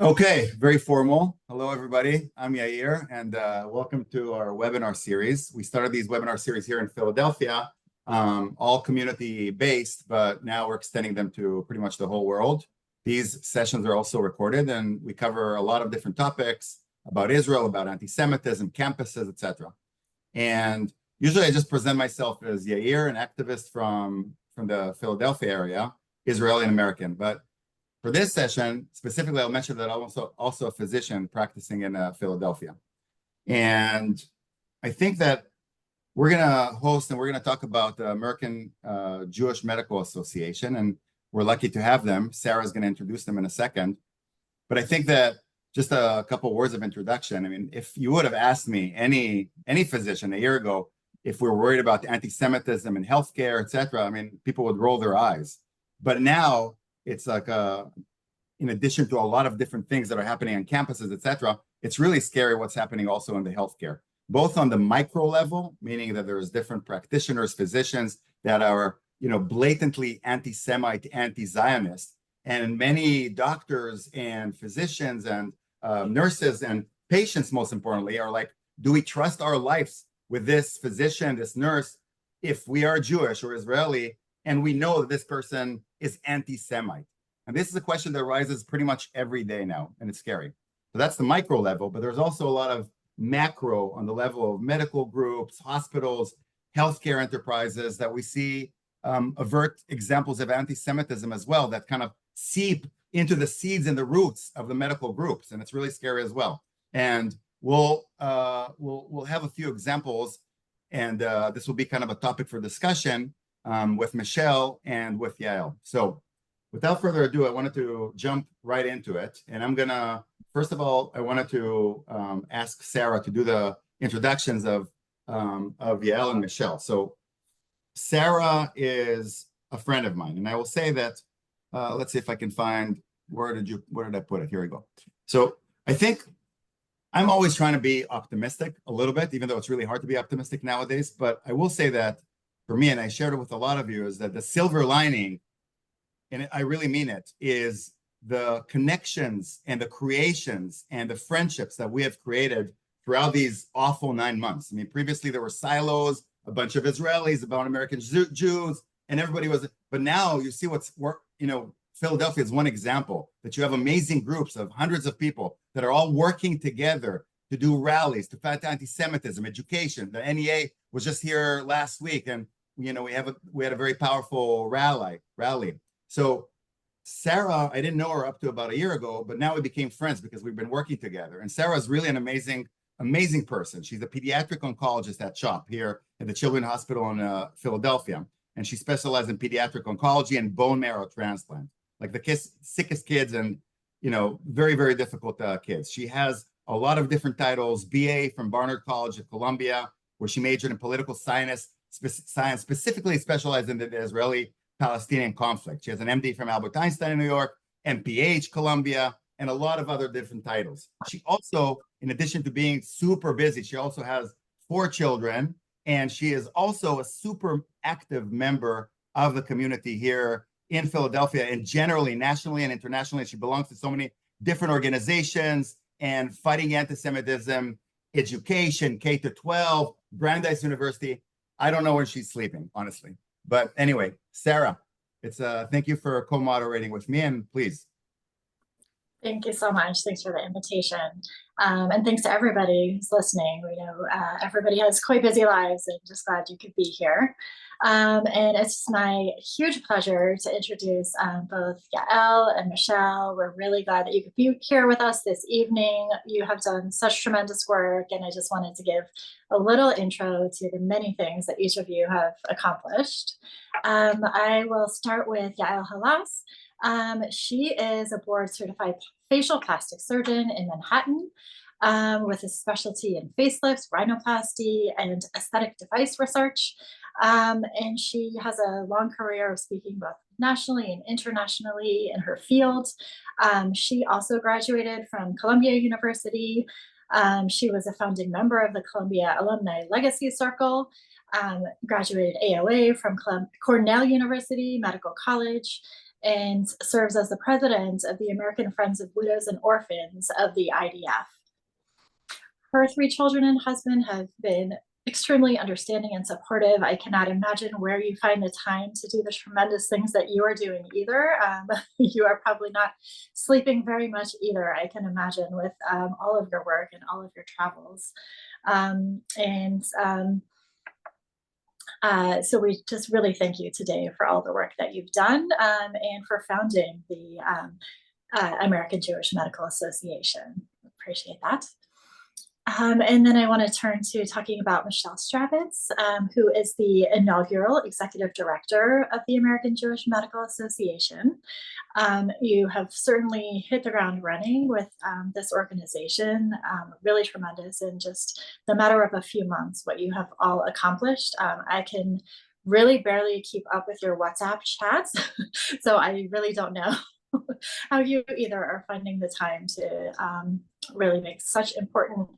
Okay, very formal. Hello, everybody. I'm Yair, and welcome to our webinar series. We started these webinar series here in Philadelphia, all community-based, but now we're extending them to pretty much the whole world. These sessions are also recorded, and we cover a lot of different topics about Israel, about anti-Semitism, campuses, etc. And usually I just present myself as Yair, an activist from the Philadelphia area, Israeli and American. But for this session, specifically, I'll mention that I'm also a physician practicing in Philadelphia. And I think that we're going to host and we're going to talk about the American Jewish Medical Association, and we're lucky to have them. Sarah's going to introduce them in a second. But I think that just a couple words of introduction. I mean, if you would have asked me, any physician a year ago, if we're worried about anti-Semitism in healthcare, et cetera, I mean, people would roll their eyes. But now, it's like in addition to a lot of different things that are happening on campuses, et cetera, it's really scary what's happening also in the healthcare, both on the micro level, meaning that there's different practitioners, physicians that are, blatantly anti-Semite, anti-Zionist, and many doctors and physicians and nurses and patients, most importantly, are like, do we trust our lives with this physician, this nurse, if we are Jewish or Israeli, and we know that this person is anti-Semite? And this is a question that arises pretty much every day now, and it's scary. So that's the micro level, but there's also a lot of macro on the level of medical groups, hospitals, healthcare enterprises that we see avert examples of anti-Semitism as well that kind of seep into the seeds and the roots of the medical groups, and it's really scary as well. And we'll have a few examples, and this will be kind of a topic for discussion with Michelle and with Yael. So without further ado, I wanted to jump right into it. And I'm gonna, first of all, I wanted to ask Sarah to do the introductions of Yael and Michelle. So Sarah is a friend of mine. And I will say that, let's see if I can find, where did I put it? Here we go. So I think I'm always trying to be optimistic a little bit, even though it's really hard to be optimistic nowadays. But I will say that for me, and I shared it with a lot of you, is that the silver lining, and I really mean it, is the connections and the creations and the friendships that we have created throughout these awful 9 months. I mean, previously there were silos, a bunch of Israelis, about American Jews, and everybody was, but now you see Philadelphia is one example, that you have amazing groups of hundreds of people that are all working together to do rallies, to fight anti-Semitism, education. The NEA was just here last week, and we had a very powerful rally. So Sarah, I didn't know her up to about a year ago, but now we became friends because we've been working together. And Sarah is really an amazing person. She's a pediatric oncologist at CHOP here at the Children's Hospital in Philadelphia, and she specializes in pediatric oncology and bone marrow transplant, like the sickest kids and very, very difficult kids. She has a lot of different titles: BA from Barnard College at Columbia, where she majored in political science, specifically specialized in the Israeli-Palestinian conflict. She has an MD from Albert Einstein in New York, MPH, Columbia, and a lot of other different titles. She also, in addition to being super busy, she also has 4 children, and she is also a super active member of the community here in Philadelphia and generally nationally and internationally. She belongs to so many different organizations and fighting anti-Semitism, education, K-12, Brandeis University. I don't know when she's sleeping, honestly. But anyway, Sarah, it's thank you for co-moderating with me, and please. Thank you so much. Thanks for the invitation. And thanks to everybody who's listening. We know everybody has quite busy lives, and just glad you could be here. And it's my huge pleasure to introduce both Yael and Michelle. We're really glad that you could be here with us this evening. You have done such tremendous work, and I just wanted to give a little intro to the many things that each of you have accomplished. I will start with Yael Halaas. She is a board-certified facial plastic surgeon in Manhattan with a specialty in facelifts, rhinoplasty, and aesthetic device research. And she has a long career of speaking both nationally and internationally in her field. She also graduated from Columbia University. She was a founding member of the Columbia Alumni Legacy Circle, graduated AOA from Cornell University Medical College, and serves as the president of the American Friends of Widows and Orphans of the IDF. Her 3 children and husband have been extremely understanding and supportive. I cannot imagine where you find the time to do the tremendous things that you are doing either. You are probably not sleeping very much either, I can imagine, with all of your work and all of your travels. So we just really thank you today for all the work that you've done and for founding the American Jewish Medical Association. Appreciate that. And then I want to turn to talking about Michelle Stravitz, who is the inaugural executive director of the American Jewish Medical Association. You have certainly hit the ground running with this organization, really tremendous in just the matter of a few months, what you have all accomplished. I can really barely keep up with your WhatsApp chats, so I really don't know how you either are finding the time to really make such important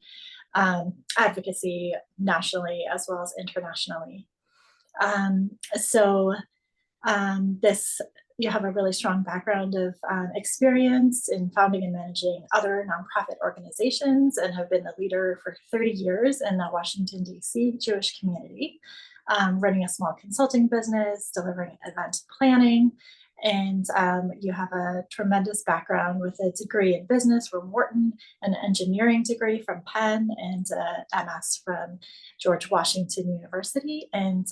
advocacy nationally as well as internationally. You have a really strong background of experience in founding and managing other nonprofit organizations and have been the leader for 30 years in the Washington, D.C. Jewish community, running a small consulting business, delivering event planning, and you have a tremendous background with a degree in business from Wharton, an engineering degree from Penn, and an MS from George Washington University, and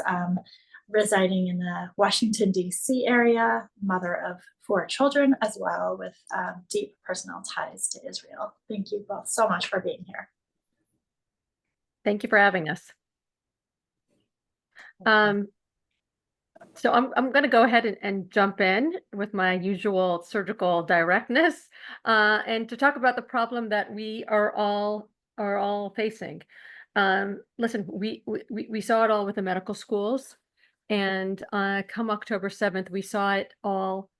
residing in the Washington, D.C. area, mother of 4 children as well, with deep personal ties to Israel. Thank you both so much for being here. Thank you for having us. So I'm going to go ahead and jump in with my usual surgical directness and to talk about the problem that we are all facing. Listen, we saw it all with the medical schools, and come October 7th, we saw it all.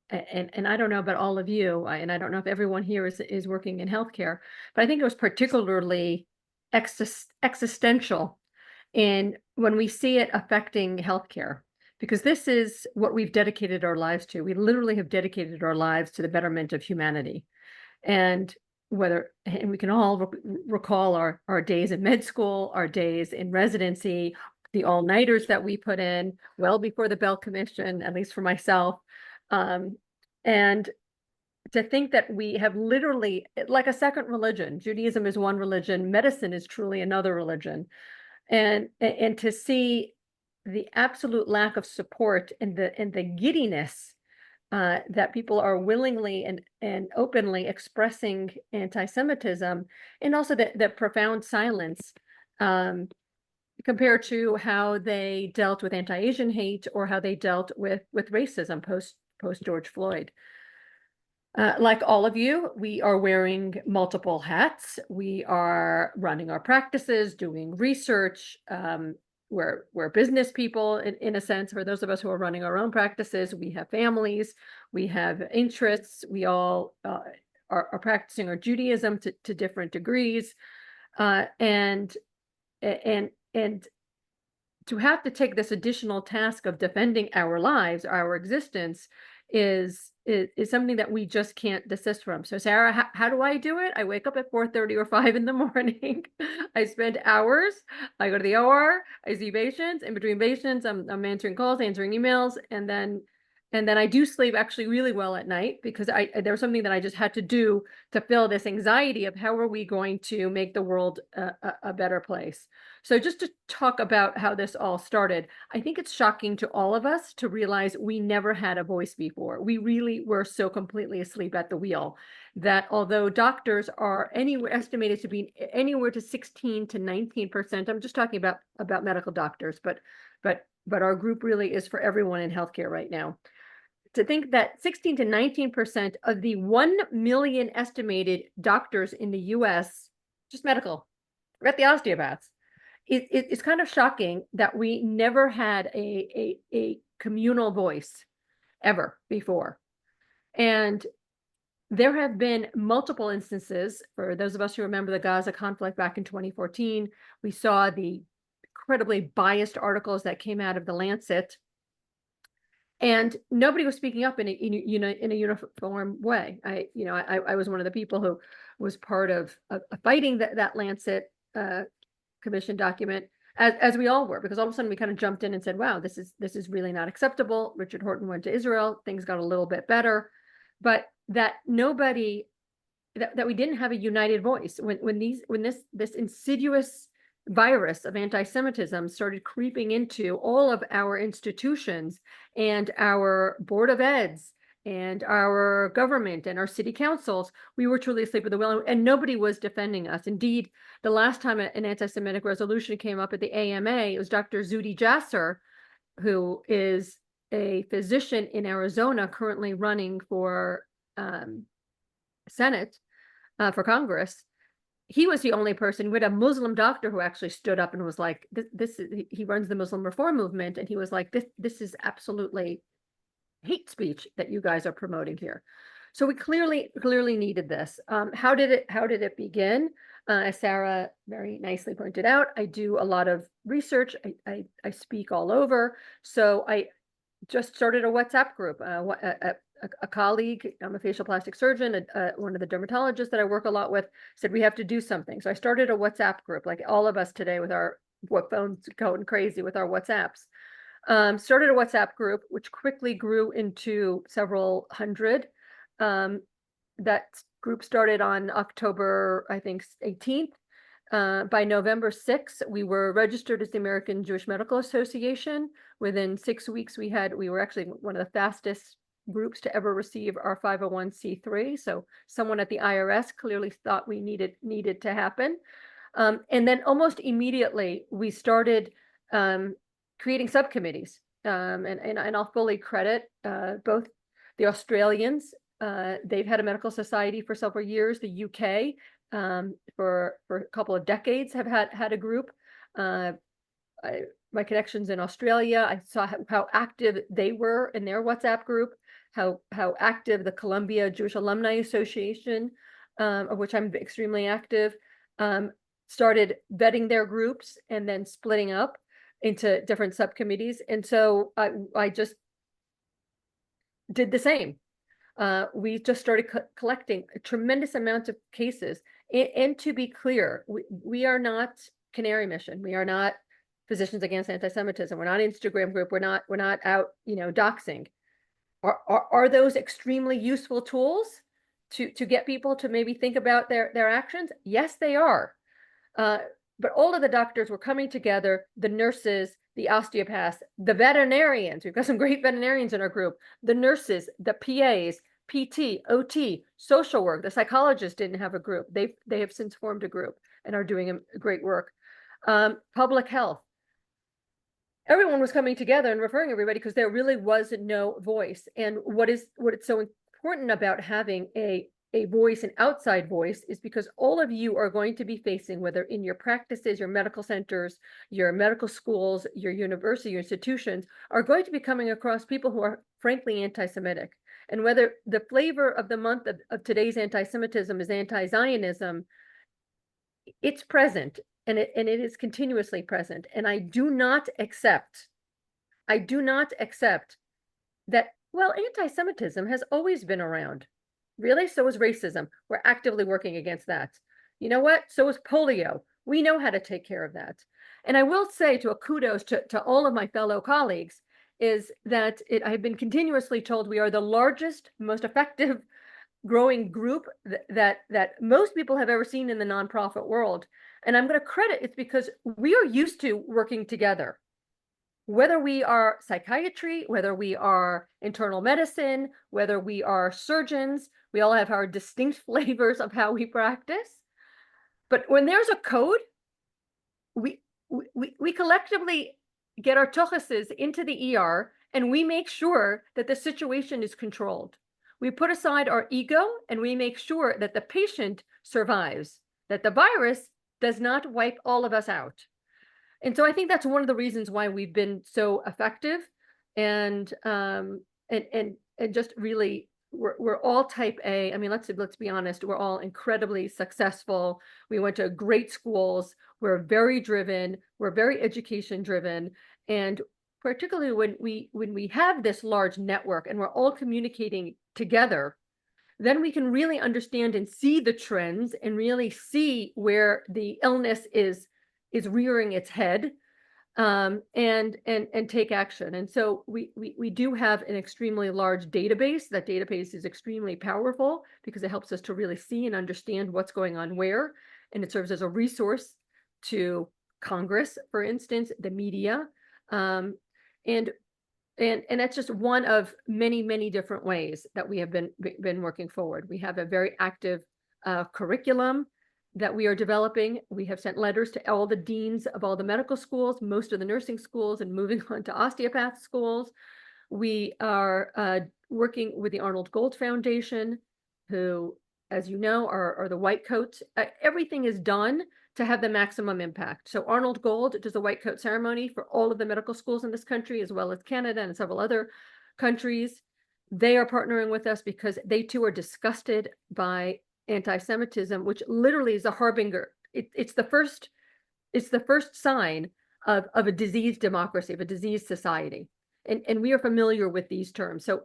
And I don't know about all of you, and I don't know if everyone here is working in healthcare, but I think it was particularly existential in when we see it affecting healthcare. Because this is what we've dedicated our lives to. We literally have dedicated our lives to the betterment of humanity. And we can all recall our days in med school, our days in residency, the all-nighters that we put in well before the Bell Commission, at least for myself. And to think that we have literally, like a second religion, Judaism is one religion, medicine is truly another religion. And to see the absolute lack of support and the giddiness that people are willingly and openly expressing anti-Semitism, and also the profound silence compared to how they dealt with anti-Asian hate or how they dealt with racism post George Floyd. Like all of you, we are wearing multiple hats. We are running our practices, doing research. We're business people in a sense. For those of us who are running our own practices, we have families, we have interests. We all are practicing our Judaism to different degrees, and to have to take this additional task of defending our lives, our existence, is something that we just can't desist from. So Sarah, how do I do it? I wake up at 4:30 or 5 in the morning. I spend hours. I go to the OR. I see patients. In between patients, I'm answering calls, answering emails, and then I do sleep actually really well at night, because there was something that I just had to do to fill this anxiety of how are we going to make the world a better place. So just to talk about how this all started, I think it's shocking to all of us to realize we never had a voice before. We really were so completely asleep at the wheel that although doctors are estimated to be anywhere to 16 to 19%, I'm just talking about medical doctors, but our group really is for everyone in healthcare right now. To think that 16 to 19% of the 1 million estimated doctors in the US, just medical, forget the osteopaths, it's kind of shocking that we never had a communal voice ever before. And there have been multiple instances. For those of us who remember the Gaza conflict back in 2014, we saw the incredibly biased articles that came out of the Lancet. And nobody was speaking up in a uniform way. I was one of the people who was part of fighting that Lancet commission document, as we all were, because all of a sudden we kind of jumped in and said, wow, this is really not acceptable. Richard Horton went to Israel, things got a little bit better, but that nobody, that we didn't have a united voice when this insidious virus of anti-Semitism started creeping into all of our institutions and our board of eds and our government and our city councils. We were truly asleep at the wheel, and nobody was defending us. Indeed, the last time an anti-Semitic resolution came up at the AMA, it was Dr. Zuhdi Jasser, who is a physician in Arizona currently running for Senate, for Congress. He was the only person. We had a Muslim doctor who actually stood up and was like, he runs the Muslim reform movement. And he was like, this is absolutely hate speech that you guys are promoting here. So we clearly needed this. How did it begin? As Sarah very nicely pointed out, I do a lot of research. I speak all over. So I just started a WhatsApp group. A colleague, I'm a facial plastic surgeon, one of the dermatologists that I work a lot with, said we have to do something. So I started a WhatsApp group, like all of us today with our phones going crazy with our WhatsApps. Started a WhatsApp group, which quickly grew into several hundred. That group started on October, I think, 18th. By November 6th, we were registered as the American Jewish Medical Association. Within 6 weeks, we were actually one of the fastest groups to ever receive our 501c3. So someone at the IRS clearly thought we needed to happen. And then almost immediately we started creating subcommittees. And I'll fully credit both the Australians. They've had a medical society for several years. The UK for a couple of decades have had a group. My connections in Australia, I saw how active they were in their WhatsApp group, how active the Columbia Jewish Alumni Association, of which I'm extremely active, started vetting their groups and then splitting up into different subcommittees. And so I just did the same. We just started collecting a tremendous amount of cases. And to be clear, we are not Canary Mission. We are not Physicians Against Anti-Semitism. We're not an Instagram group. We're not out, doxing. Are those extremely useful tools to get people to maybe think about their actions? Yes, they are. But all of the doctors were coming together, the nurses, the osteopaths, the veterinarians. We've got some great veterinarians in our group, the nurses, the PAs, PT, OT, social work. The psychologists didn't have a group. They have since formed a group and are doing great work. Public health. Everyone was coming together and referring everybody because there really was no voice. And what is so important about having a voice, an outside voice, is because all of you are going to be facing, whether in your practices, your medical centers, your medical schools, your university, your institutions, are going to be coming across people who are frankly anti-Semitic. And whether the flavor of the month of today's anti-Semitism is anti-Zionism, it's present. And it is continuously present. And I do not accept that, well, anti-Semitism has always been around. Really? So is racism. We're actively working against that. You know what? So is polio. We know how to take care of that. And I will say to a kudos to all of my fellow colleagues is that I've been continuously told we are the largest, most effective growing group that most people have ever seen in the nonprofit world. And I'm going to credit it's because we are used to working together. Whether we are psychiatry, whether we are internal medicine, whether we are surgeons, we all have our distinct flavors of how we practice. But when there's a code, we collectively get our tochuses into the ER and we make sure that the situation is controlled. We put aside our ego and we make sure that the patient survives, that the virus does not wipe all of us out. And so I think that's one of the reasons why we've been so effective, and just really we're all type A. I mean, let's be honest, we're all incredibly successful. We went to great schools. We're very driven. We're very education driven. And particularly when we have this large network and we're all communicating together, then we can really understand and see the trends and really see where the illness is rearing its head, and take action. And so we do have an extremely large database. That database is extremely powerful because it helps us to really see and understand what's going on where, and it serves as a resource to Congress, for instance, the media, and that's just one of many, many different ways that we have been working forward. We have a very active curriculum that we are developing. We have sent letters to all the deans of all the medical schools, most of the nursing schools, and moving on to osteopath schools. We are working with the Arnold Gold Foundation, who, as you know, are the white coats. Everything is done to have the maximum impact. So Arnold Gold does a white coat ceremony for all of the medical schools in this country, as well as Canada and several other countries. They are partnering with us because they too are disgusted by anti-Semitism, which literally is a harbinger. It's the first sign of a diseased democracy, of a diseased society. And we are familiar with these terms. So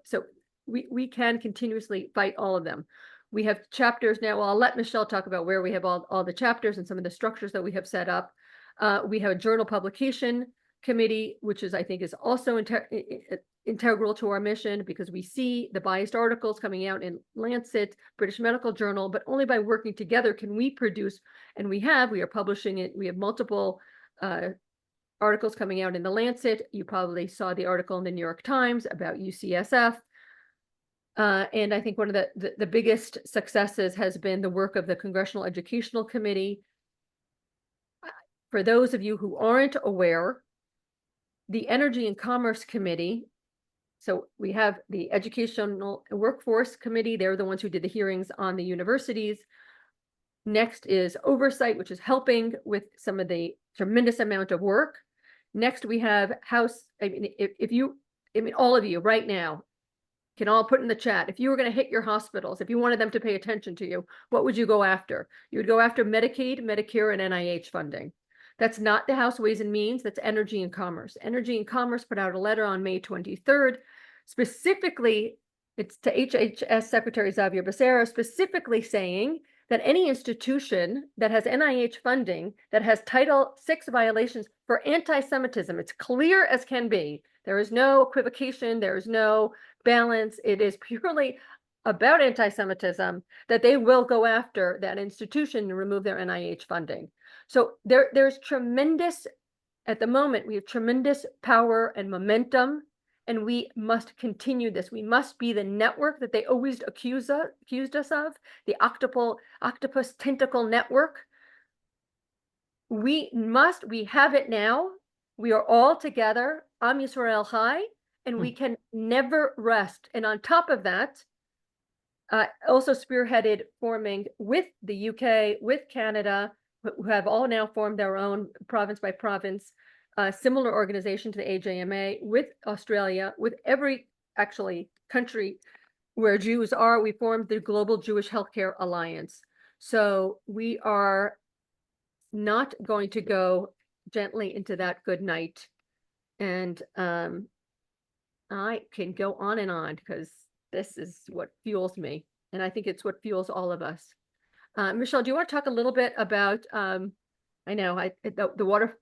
we can continuously fight all of them. We have chapters now. Well, I'll let Michelle talk about where we have all the chapters and some of the structures that we have set up. We have a journal publication committee, which I think is also integral to our mission, because we see the biased articles coming out in Lancet, British Medical Journal, but only by working together can we produce, and we are publishing it. We have multiple articles coming out in the Lancet. You probably saw the article in the New York Times about UCSF. And I think one of the biggest successes has been the work of the Congressional Educational Committee. For those of you who aren't aware, the Energy and Commerce Committee, so we have the Educational Workforce Committee. They're the ones who did the hearings on the universities. Next is Oversight, which is helping with some of the tremendous amount of work. Next, we have House. I mean, all of you right now can all put in the chat, if you were going to hit your hospitals, if you wanted them to pay attention to you, what would you go after? You would go after Medicaid, Medicare, and NIH funding. That's not the House Ways and Means, that's Energy and Commerce. Energy and Commerce put out a letter on May 23rd, specifically, it's to HHS Secretary Xavier Becerra, specifically saying that any institution that has NIH funding, that has Title VI violations for anti-Semitism, it's clear as can be. There is no equivocation, there is no balance. It is purely about anti-Semitism, that they will go after that institution and remove their NIH funding. So there's tremendous, at the moment, we have tremendous power and momentum, and we must continue this. We must be the network that they always accused us of, the octopus tentacle network. We have it now. We are all together. Am Yisrael Chai, and we can never rest. And on top of that, also spearheaded forming with the UK, with Canada, who have all now formed their own province by province, similar organization to the AJMA, with Australia, with every actually country where Jews are. We formed the Global Jewish Healthcare Alliance. So we are not going to go gently into that good night. And I can go on and on because this is what fuels me. And I think it's what fuels all of us. Michelle, do you want to talk a little bit about, I know the water,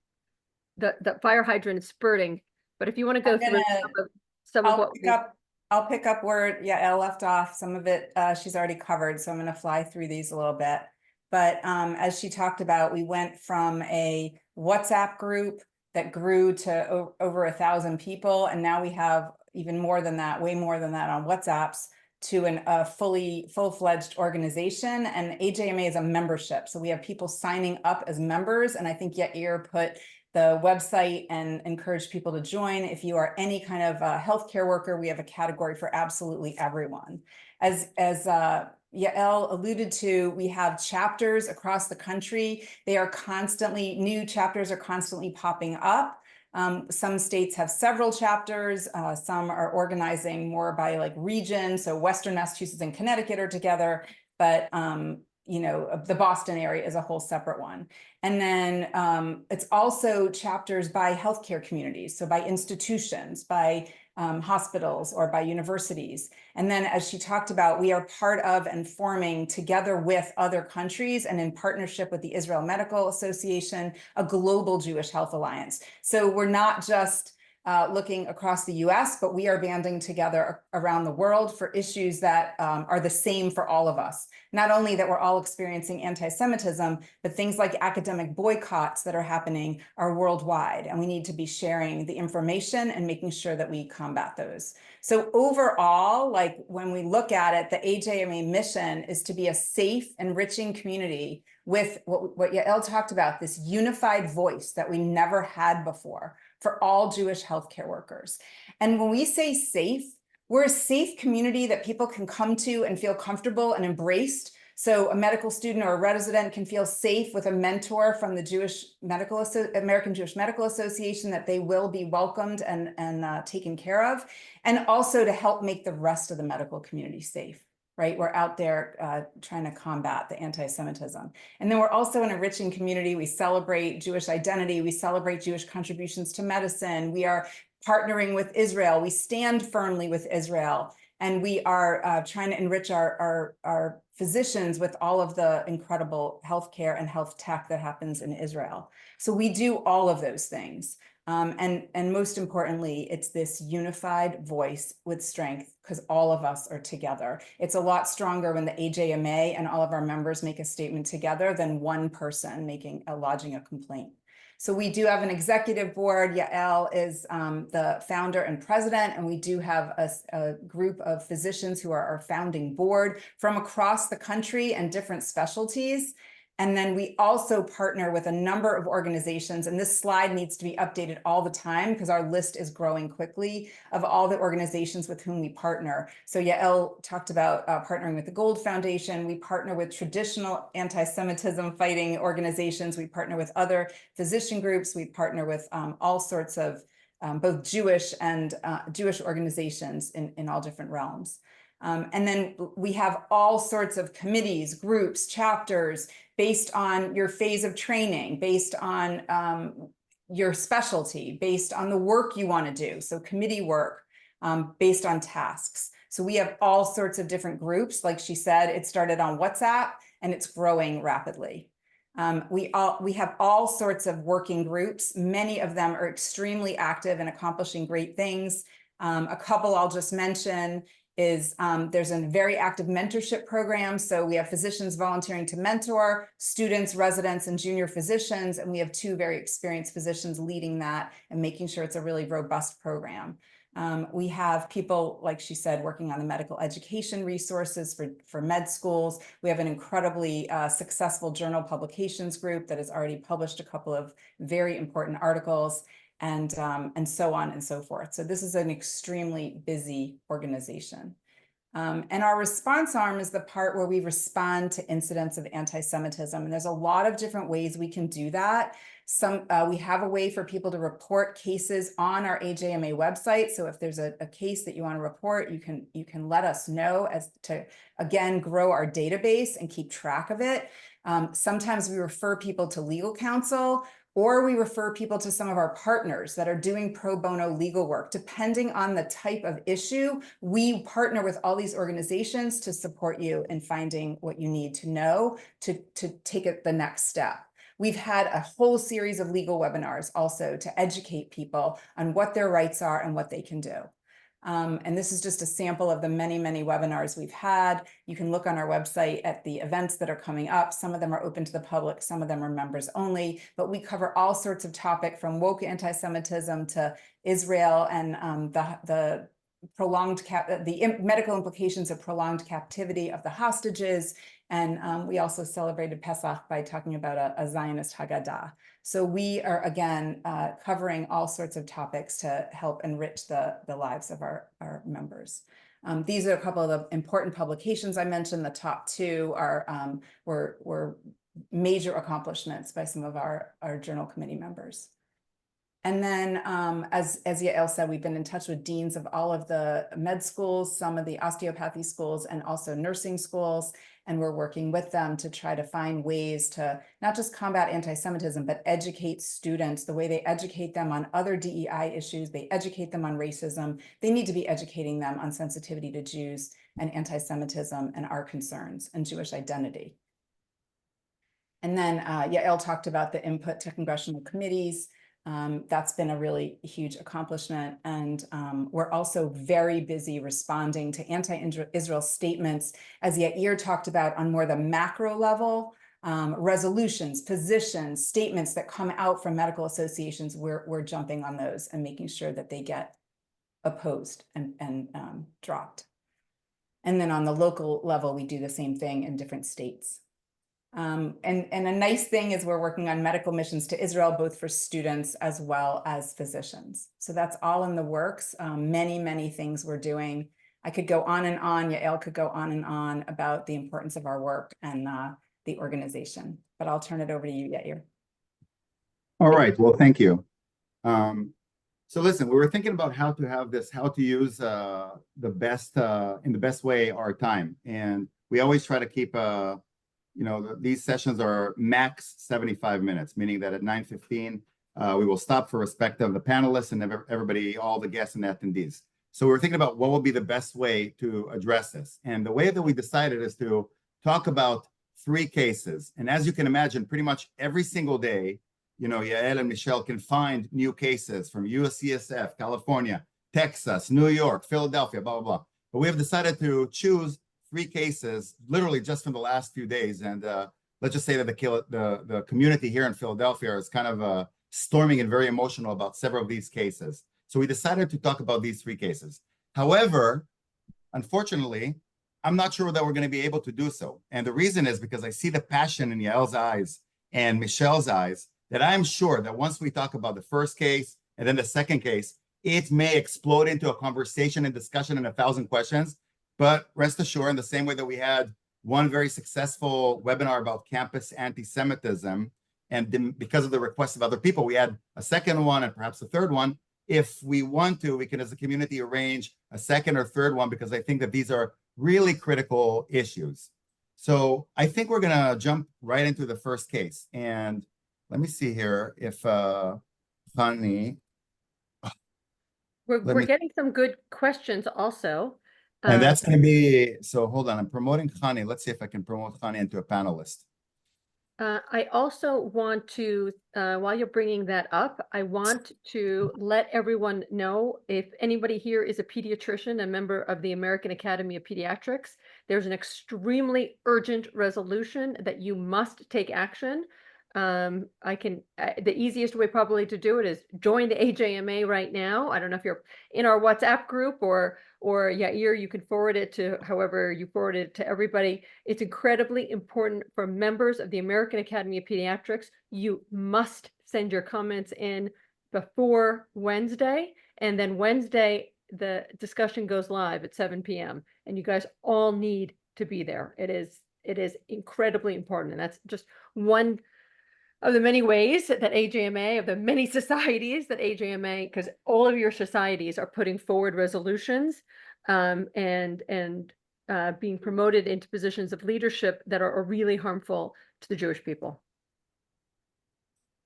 the fire hydrant is spurting, but if you want to go through some of what I'll pick up where Yael left off. Some of it she's already covered, so I'm going to fly through these a little bit. But as she talked about, we went from a WhatsApp group that grew to over 1,000 people, and now we have even more than that, way more than that on WhatsApps, to a full-fledged organization. And AJMA is a membership, so we have people signing up as members. And I think Yair put the website and encouraged people to join. If you are any kind of healthcare worker, we have a category for absolutely everyone. As Yael alluded to, we have chapters across the country. They are constantly, new chapters are constantly popping up. Some states have several chapters. Some are organizing more by like region. So Western Massachusetts and Connecticut are together, but the Boston area is a whole separate one. And then it's also chapters by healthcare communities, so by institutions, by hospitals, or by universities. And then, as she talked about, we are part of and forming, together with other countries and in partnership with the Israel Medical Association, a global Jewish health alliance. So we're not just looking across the US, but we are banding together around the world for issues that are the same for all of us. Not only that we're all experiencing anti-Semitism, but things like academic boycotts that are happening are worldwide, and we need to be sharing the information and making sure that we combat those. So overall, like when we look at it, the AJMA mission is to be a safe, enriching community with what Yael talked about, this unified voice that we never had before for all Jewish healthcare workers. And when we say safe, we're a safe community that people can come to and feel comfortable and embraced. So a medical student or a resident can feel safe with a mentor from the American Jewish Medical Association, that they will be welcomed and taken care of, and also to help make the rest of the medical community safe. Right, we're out there trying to combat the anti-Semitism. And then we're also an enriching community. We celebrate Jewish identity. We celebrate Jewish contributions to medicine. We are partnering with Israel. We stand firmly with Israel. And we are trying to enrich our physicians with all of the incredible healthcare and health tech that happens in Israel. So we do all of those things. And most importantly, it's this unified voice with strength, because all of us are together. It's a lot stronger when the AJMA and all of our members make a statement together than one person lodging a complaint. So we do have an executive board. Yael is the founder and president, and we do have a group of physicians who are our founding board from across the country and different specialties. And then we also partner with a number of organizations, and this slide needs to be updated all the time because our list is growing quickly of all the organizations with whom we partner. So Yael talked about partnering with the Gold Foundation. We partner with traditional anti-Semitism fighting organizations. We partner with other physician groups. We partner with all sorts of both Jewish and Jewish organizations in all different realms. And then we have all sorts of committees, groups, chapters, based on your phase of training, based on your specialty, based on the work you want to do. So committee work based on tasks. So we have all sorts of different groups. Like she said, it started on WhatsApp and it's growing rapidly. We have all sorts of working groups. Many of them are extremely active and accomplishing great things. A couple I'll just mention is there's a very active mentorship program. So we have physicians volunteering to mentor students, residents, and junior physicians. And we have 2 very experienced physicians leading that and making sure it's a really robust program. We have people, like she said, working on the medical education resources for med schools. We have an incredibly successful journal publications group that has already published a couple of very important articles, and so on and so forth. So this is an extremely busy organization. And our response arm is the part where we respond to incidents of anti-Semitism. And there's a lot of different ways we can do that. We have a way for people to report cases on our AJMA website. So if there's a case that you want to report, you can let us know, as to, again, grow our database and keep track of it. Sometimes we refer people to legal counsel, or we refer people to some of our partners that are doing pro bono legal work. Depending on the type of issue, we partner with all these organizations to support you in finding what you need to know to take it the next step. We've had a whole series of legal webinars also to educate people on what their rights are and what they can do. And this is just a sample of the many, many webinars we've had. You can look on our website at the events that are coming up. Some of them are open to the public, some of them are members only, but we cover all sorts of topics from woke anti-Semitism to Israel and the medical implications of prolonged captivity of the hostages. And we also celebrated Pesach by talking about a Zionist Haggadah. So we are, again, covering all sorts of topics to help enrich the lives of our members. These are a couple of the important publications I mentioned. The top 2 are were major accomplishments by some of our journal committee members. And then, as Yael said, we've been in touch with deans of all of the med schools, some of the osteopathy schools, and also nursing schools. And we're working with them to try to find ways to not just combat anti-Semitism, but educate students the way they educate them on other DEI issues. They educate them on racism. They need to be educating them on sensitivity to Jews and anti-Semitism and our concerns and Jewish identity. And then Yael talked about the input to congressional committees. That's been a really huge accomplishment. And we're also very busy responding to anti-Israel statements, as Yair talked about, on more the macro level, resolutions, positions, statements that come out from medical associations. We're jumping on those and making sure that they get opposed and dropped. And then on the local level, we do the same thing in different states. And a nice thing is we're working on medical missions to Israel, both for students as well as physicians. So that's all in the works. Many things we're doing. I could go on and on. Yael could go on and on about the importance of our work and the organization. But I'll turn it over to you, Yair. All right. Well, thank you. So listen, we were thinking about how to have this, how to use in the best way our time. And we always try to keep these sessions are max 75 minutes, meaning that at 9:15, we will stop for respect of the panelists and everybody, all the guests and attendees. So we're thinking about what will be the best way to address this. And the way that we decided is to talk about 3 cases. And as you can imagine, pretty much every single day, Yael and Michelle can find new cases from USCSF, California, Texas, New York, Philadelphia, blah, blah, blah. But we have decided to choose 3 cases, literally just from the last few days. And let's just say that the community here in Philadelphia is kind of storming and very emotional about several of these cases. So we decided to talk about these 3 cases. However, unfortunately, I'm not sure that we're going to be able to do so. And the reason is because I see the passion in Yael's eyes and Michelle's eyes, that I'm sure that once we talk about the first case and then the second case, it may explode into a conversation and discussion and 1,000 questions. But rest assured, in the same way that we had one very successful webinar about campus anti-Semitism, and because of the request of other people, we had a second one and perhaps a third one. If we want to, we can, as a community, arrange a second or third one, because I think that these are really critical issues. So I think we're going to jump right into the first case. And let me see here if Hani. We're getting some good questions also. And that's going to be, so hold on, I'm promoting Hani. Let's see if I can promote Hani into a panelist. I also want to, while you're bringing that up, I want to let everyone know, if anybody here is a pediatrician, a member of the American Academy of Pediatrics, there's an extremely urgent resolution that you must take action. The easiest way probably to do it is join the AJMA right now. I don't know if you're in our WhatsApp group or Yair, you can forward it to however you forward it to everybody. It's incredibly important for members of the American Academy of Pediatrics. You must send your comments in before Wednesday, and then Wednesday the discussion goes live at 7 p.m. and you guys all need to be there. It is incredibly important, and that's just one of the many ways that AJMA, of the many societies that AJMA, because all of your societies are putting forward resolutions and being promoted into positions of leadership that are really harmful to the Jewish people.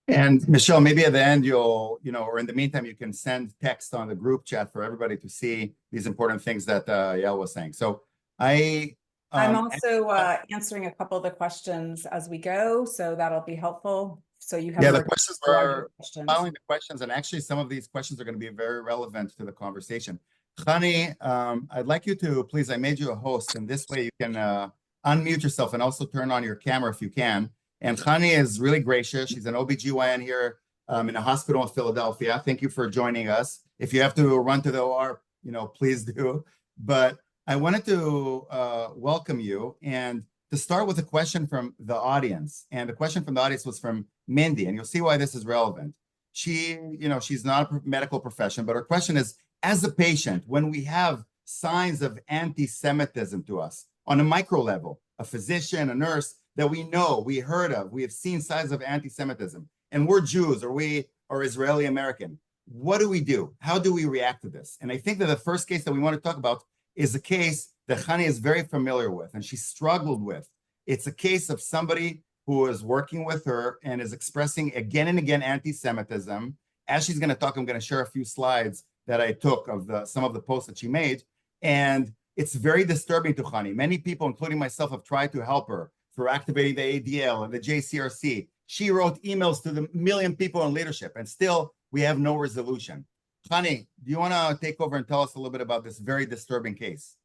And Michelle, maybe at the end you'll, or in the meantime, you can send text on the group chat for everybody to see these important things that Yael was saying. So I'm also answering a couple of the questions as we go, so that'll be helpful. So you have the questions are following the questions, and actually some of these questions are going to be very relevant to the conversation. Hani, I'd like you to please, I made you a host, and this way you can unmute yourself and also turn on your camera if you can. And Hani is really gracious. She's an OBGYN here in a hospital in Philadelphia. Thank you for joining us. If you have to run to the OR, please do. But I wanted to welcome you and to start with a question from the audience. And the question from the audience was from Mindy, and you'll see why this is relevant. She, she's not a medical profession, but her question is, as a patient, when we have signs of anti-Semitism to us on a micro level, a physician, a nurse that we know, we heard of, we have seen signs of anti-Semitism, and we're Jews, or we or Israeli American. What do we do? How do we react to this? And I think that the first case that we want to talk about is a case that Hani is very familiar with and she struggled with. It's a case of somebody who is working with her and is expressing again and again anti-Semitism. As she's going to talk, I'm going to share a few slides that I took of some of the posts that she made. And it's very disturbing to Hani. Many people, including myself, have tried to help her through activating the ADL and the JCRC. She wrote emails to the million people in leadership, and still we have no resolution. Hani, do you want to take over and tell us a little bit about this very disturbing case?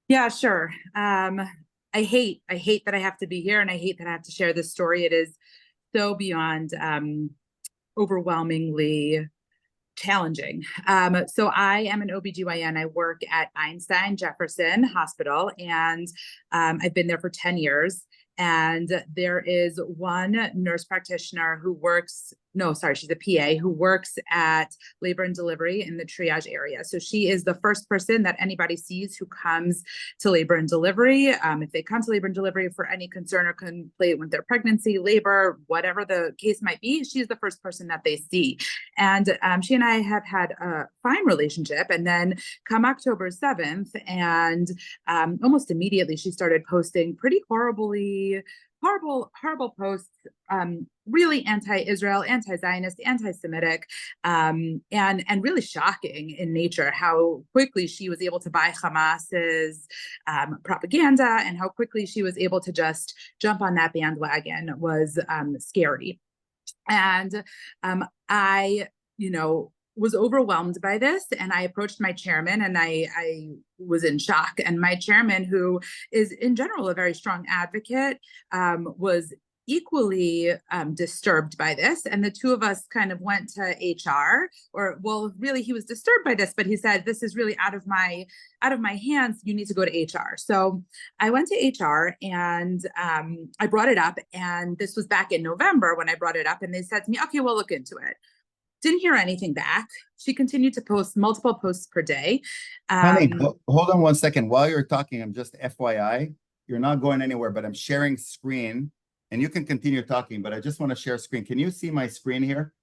Yeah, sure. I hate that I have to be here, and I hate that I have to share this story. It is so beyond overwhelmingly challenging. So I am an OBGYN. I work at Einstein Jefferson Hospital, and I've been there for 10 years. And there is one nurse practitioner who works, she's a PA who works at labor and delivery in the triage area. So she is the first person that anybody sees who comes to labor and delivery. If they come to labor and delivery for any concern or complaint with their pregnancy, labor, whatever the case might be, she's the first person that they see. And she and I have had a fine relationship. And then come October 7th, and almost immediately she started posting pretty horrible posts, really anti-Israel, anti-Zionist, anti-Semitic, and really shocking in nature how quickly she was able to buy Hamas's propaganda, and how quickly she was able to just jump on that bandwagon was scary. And I, was overwhelmed by this, and I approached my chairman, and I was in shock. And my chairman, who is in general a very strong advocate, was equally disturbed by this. And the two of us kind of went to HR, really he was disturbed by this, but he said, this is really out of my hands. You need to go to HR. So I went to HR, and I brought it up. And this was back in November when I brought it up, and they said to me, okay, we'll look into it. Didn't hear anything back. She continued to post multiple posts per day. Honey, hold on one second. While you're talking, I'm just FYI, you're not going anywhere, but I'm sharing screen, and you can continue talking, but I just want to share screen. Can you see my screen here?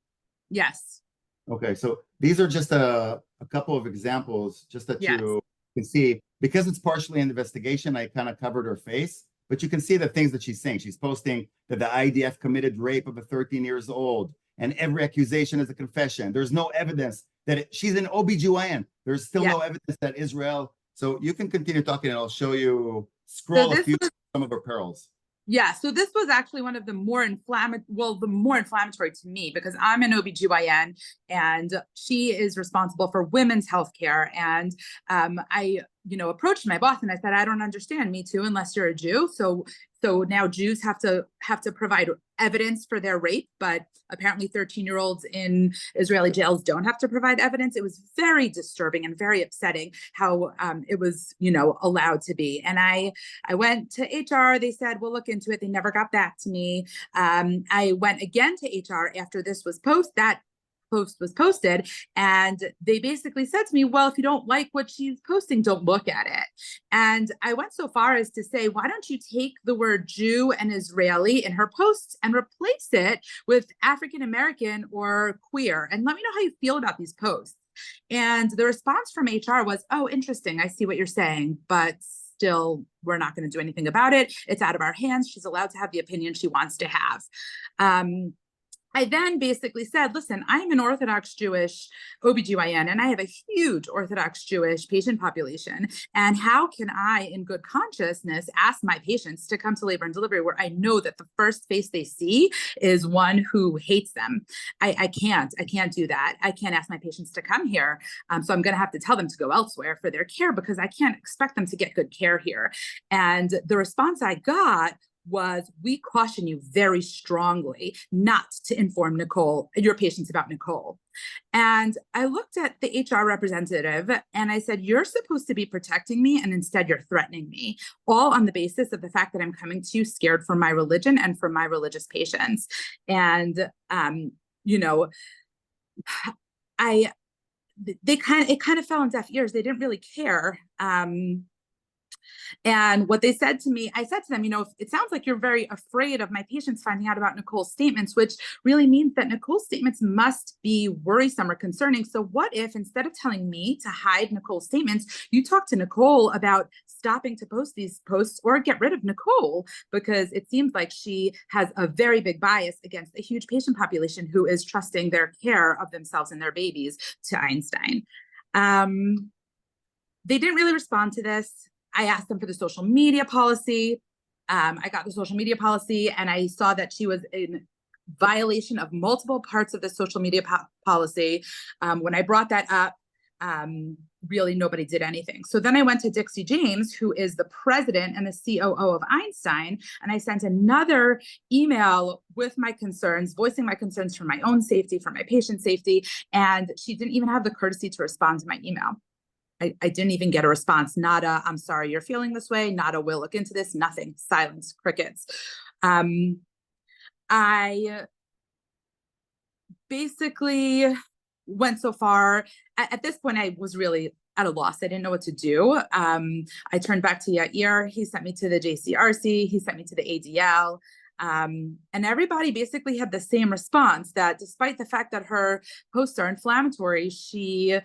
Yes. Okay, so these are just a couple of examples just that you can see. Because it's partially an investigation, I kind of covered her face, but you can see the things that she's saying. She's posting that the IDF committed rape of a 13 years old, and every accusation is a confession. There's no evidence that she's an OBGYN. There's still no evidence that Israel. So you can continue talking, and I'll show you, scroll a few some of her pearls. Yeah, so this was actually one of the more inflammatory to me, because I'm an OBGYN, and she is responsible for women's healthcare. And I approached my boss, and I said, I don't understand, me too, unless you're a Jew. So now Jews have to provide evidence for their rape, but apparently 13-year-olds in Israeli jails don't have to provide evidence. It was very disturbing and very upsetting how it was, allowed to be. And I went to HR. They said, we'll look into it. They never got back to me. I went again to HR after this was post was posted, and they basically said to me, well, if you don't like what she's posting, don't look at it. And I went so far as to say, why don't you take the word Jew and Israeli in her posts and replace it with African American or queer, and let me know how you feel about these posts. And the response from HR was, oh, interesting, I see what you're saying, but still, we're not going to do anything about it. It's out of our hands. She's allowed to have the opinion she wants to have. I then basically said, listen, I'm an Orthodox Jewish OBGYN, and I have a huge Orthodox Jewish patient population. And how can I, in good consciousness, ask my patients to come to labor and delivery where I know that the first face they see is one who hates them? I can't do that. I can't ask my patients to come here. So I'm going to have to tell them to go elsewhere for their care, because I can't expect them to get good care here. And the response I got was, we caution you very strongly not to inform your patients about Nicole. And I looked at the HR representative and I said, you're supposed to be protecting me, and instead you're threatening me, all on the basis of the fact that I'm coming to you scared for my religion and for my religious patients. And, it kind of fell on deaf ears. They didn't really care. And what they said to me, I said to them, you know, it sounds like you're very afraid of my patients finding out about Nicole's statements, which really means that Nicole's statements must be worrisome or concerning. So what if instead of telling me to hide Nicole's statements, you talk to Nicole about stopping to post these posts or get rid of Nicole, because it seems like she has a very big bias against a huge patient population who is trusting their care of themselves and their babies to Einstein. They didn't really respond to this. I asked them for the social media policy. I got the social media policy and I saw that she was in violation of multiple parts of the social media policy. When I brought that up, really nobody did anything. So then I went to Dixie James, who is the president and the COO of Einstein, and I sent another email with my concerns, voicing my concerns for my own safety, for my patient safety, and she didn't even have the courtesy to respond to my email. I didn't even get a response, not a, I'm sorry you're feeling this way, not a, we'll look into this, nothing, silence, crickets. I basically went so far. At this point, I was really at a loss. I didn't know what to do. I turned back to Yair. He sent me to the JCRC. He sent me to the ADL. And everybody basically had the same response, that despite the fact that her posts are inflammatory, she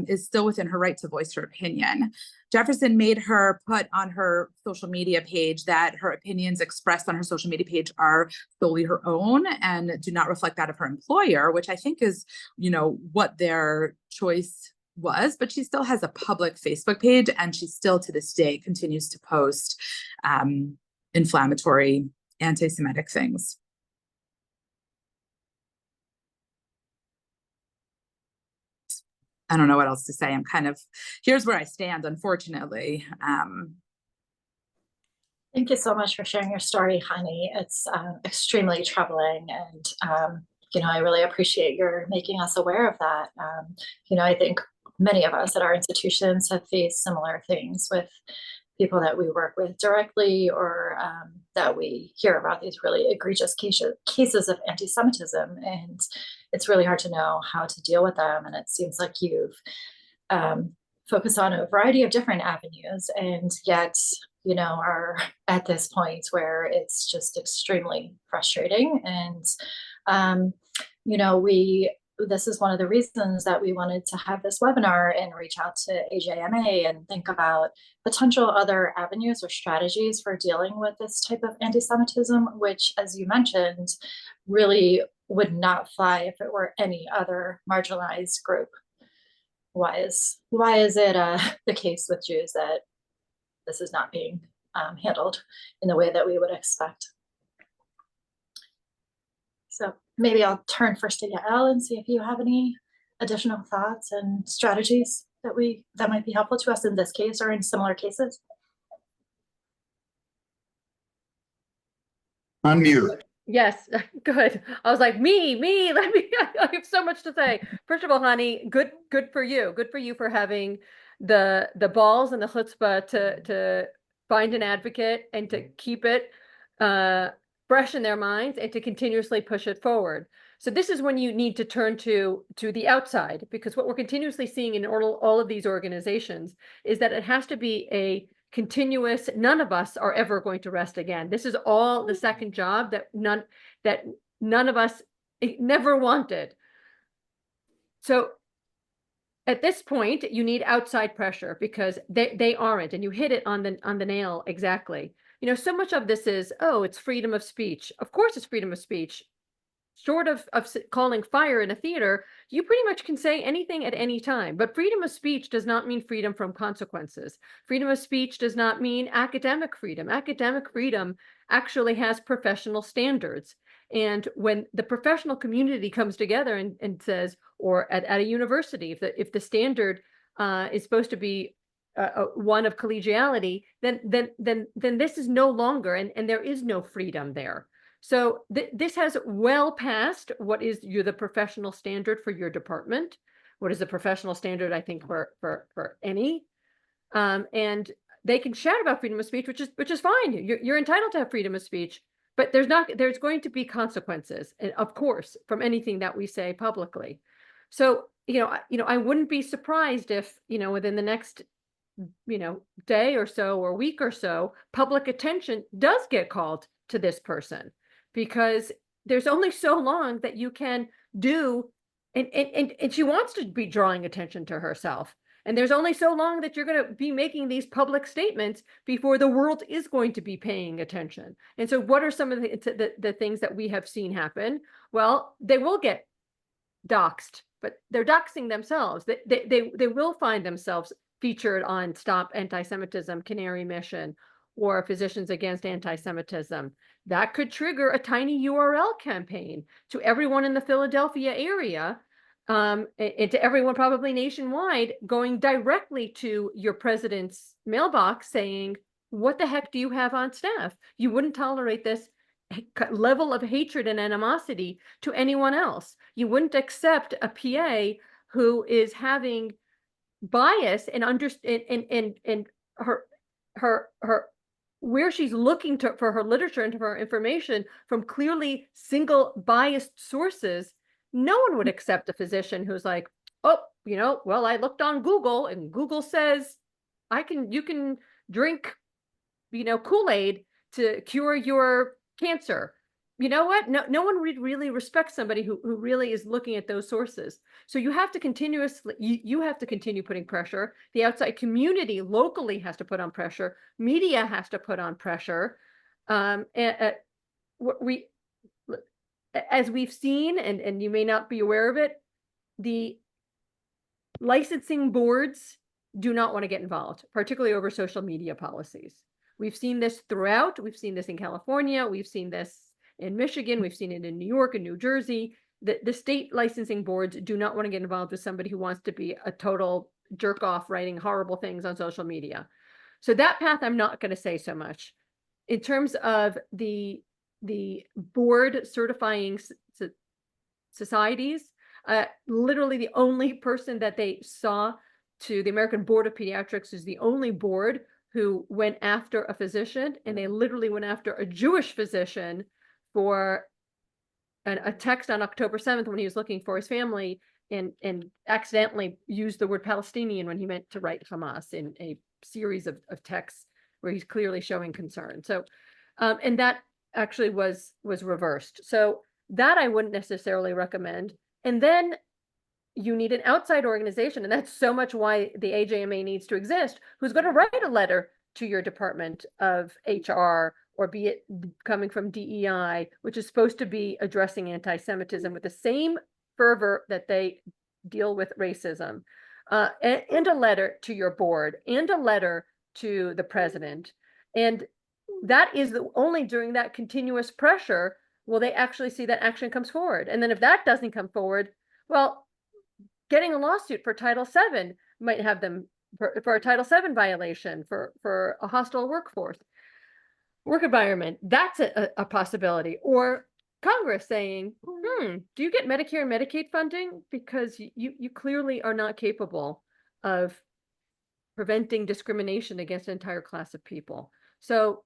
is still within her right to voice her opinion. Jefferson made her put on her social media page that her opinions expressed on her social media page are solely her own and do not reflect that of her employer, which I think is, you know, what their choice was. But she still has a public Facebook page, and she still to this day continues to post inflammatory anti-Semitic things. I don't know what else to say. I'm kind of, here's where I stand, unfortunately. Thank you so much for sharing your story, Hani. It's extremely troubling, and you know, I really appreciate your making us aware of that. You know, I think many of us at our institutions have faced similar things with people that we work with directly, or that we hear about these really egregious cases of anti-Semitism, and it's really hard to know how to deal with them. And it seems like you've focused on a variety of different avenues, and yet, you know, are at this point where it's just extremely frustrating. And you know, this is one of the reasons that we wanted to have this webinar and reach out to AJMA and think about potential other avenues or strategies for dealing with this type of anti-Semitism, which, as you mentioned, really would not fly if it were any other marginalized group. Why is it the case with Jews that this is not being handled in the way that we would expect? So maybe I'll turn first to Yael and see if you have any additional thoughts and strategies that might be helpful to us in this case or in similar cases. Unmute. Yes, good. I was like, me, let me, I have so much to say. First of all, Hani, good for you. Good for you for having the balls and the chutzpah to find an advocate and to keep it fresh in their minds and to continuously push it forward. So this is when you need to turn to the outside, because what we're continuously seeing in all of these organizations is that it has to be a continuous, none of us are ever going to rest again. This is all the second job that none of us never wanted. So at this point, you need outside pressure, because they aren't, and you hit it on the nail exactly. You know, so much of this is, oh, it's freedom of speech. Of course it's freedom of speech. Short of calling fire in a theater, you pretty much can say anything at any time. But freedom of speech does not mean freedom from consequences. Freedom of speech does not mean academic freedom. Academic freedom actually has professional standards. And when the professional community comes together and says, or at a university, if the standard is supposed to be one of collegiality, then this is no longer, and there is no freedom there. So this has well past what is the professional standard for your department. What is the professional standard, I think, for any, and they can shout about freedom of speech, which is fine. You're entitled to have freedom of speech, but there's going to be consequences, of course, from anything that we say publicly. So, you know, I wouldn't be surprised if, you know, within the next day or so or week or so, public attention does get called to this person, because there's only so long that you can do, and she wants to be drawing attention to herself. And there's only so long that you're going to be making these public statements before the world is going to be paying attention. And so what are some of the things that we have seen happen? Well, they will get doxxed, but they're doxing themselves. They will find themselves featured on Stop Anti-Semitism, Canary Mission, or Physicians Against Anti-Semitism. That could trigger a tiny URL campaign to everyone in the Philadelphia area, and to everyone probably nationwide, going directly to your president's mailbox saying, what the heck do you have on staff? You wouldn't tolerate this level of hatred and animosity to anyone else. You wouldn't accept a PA who is having bias and her where she's looking for her literature and for her information from clearly single biased sources. No one would accept a physician who's like, oh, well, I looked on Google and Google says you can drink, Kool-Aid to cure your cancer. You know what? No one would really respect somebody who really is looking at those sources. So you have to continuously, you have to continue putting pressure. The outside community locally has to put on pressure. Media has to put on pressure. As we've seen, and you may not be aware of it, the licensing boards do not want to get involved, particularly over social media policies. We've seen this throughout. We've seen this in California. We've seen this in Michigan. We've seen it in New York and New Jersey. The state licensing boards do not want to get involved with somebody who wants to be a total jerk off writing horrible things on social media. So that path, I'm not going to say so much. In terms of the board certifying societies, literally the only person that they saw to the American Board of Pediatrics is the only board who went after a physician, and they literally went after a Jewish physician for a text on October 7th when he was looking for his family, and accidentally used the word Palestinian when he meant to write Hamas in a series of texts where he's clearly showing concern. So, and that actually was reversed. So that I wouldn't necessarily recommend. And then you need an outside organization, and that's so much why the AJMA needs to exist, who's going to write a letter to your Department of HR, or be it coming from DEI, which is supposed to be addressing anti-Semitism with the same fervor that they deal with racism, and a letter to your board, and a letter to the president. And that is only during that continuous pressure will they actually see that action comes forward. And then if that doesn't come forward, well, getting a lawsuit for Title VII might have them for a Title VII violation, for a hostile work environment. That's a possibility. Or Congress saying, do you get Medicare and Medicaid funding? Because you clearly are not capable of preventing discrimination against an entire class of people. So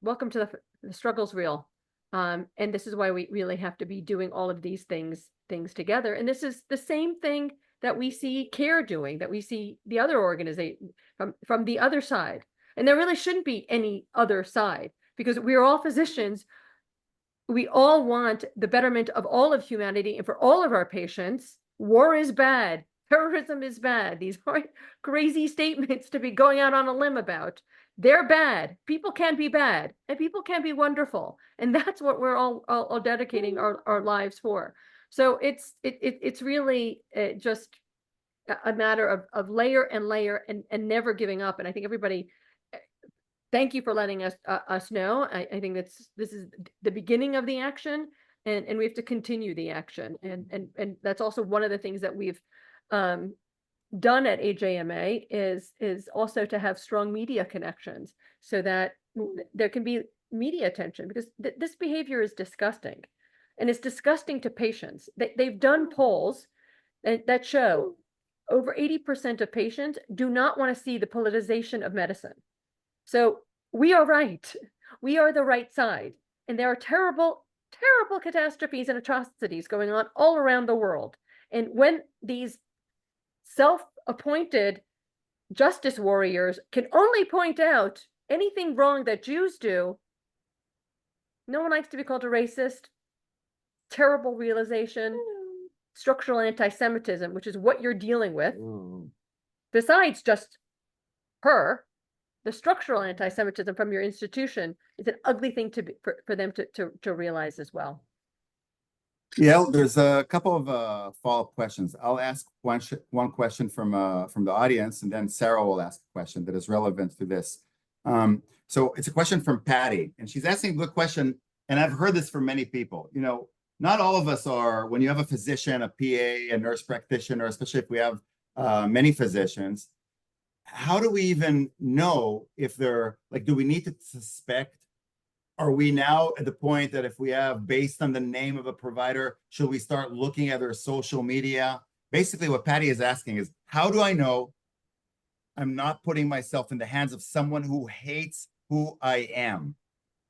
welcome to the struggle's real. And this is why we really have to be doing all of these things together. And this is the same thing that we see CARE doing, that we see the other organization from the other side. And there really shouldn't be any other side, because we're all physicians. We all want the betterment of all of humanity and for all of our patients. War is bad. Terrorism is bad. These are crazy statements to be going out on a limb about. They're bad. People can be bad, and people can be wonderful. And that's what we're all dedicating our lives for. So it's really just a matter of layer and layer and never giving up. And I think everybody, thank you for letting us know. I think this is the beginning of the action, and we have to continue the action. And that's also one of the things that we've done at AJMA is also to have strong media connections, so that there can be media attention, because this behavior is disgusting, and it's disgusting to patients. They've done polls that show over 80% of patients do not want to see the politicization of medicine. So we are right. We are the right side. And there are terrible, terrible catastrophes and atrocities going on all around the world. And when these self-appointed justice warriors can only point out anything wrong that Jews do. No one likes to be called a racist. Terrible realization. Structural anti-Semitism, which is what you're dealing with. Besides just her, the structural anti-Semitism from your institution is an ugly thing to be, for them to realize as well. Yeah, there's a couple of follow-up questions. I'll ask one question from the audience, and then Sarah will ask a question that is relevant to this. So it's a question from Patty, and she's asking a good question, and I've heard this from many people. You know, not all of us are, when you have a physician, a PA, a nurse practitioner, especially if we have many physicians, how do we even know if they're, like, do we need to suspect? Are we now at the point that if we have, based on the name of a provider, should we start looking at their social media? Basically, what Patty is asking is, how do I know I'm not putting myself in the hands of someone who hates who I am?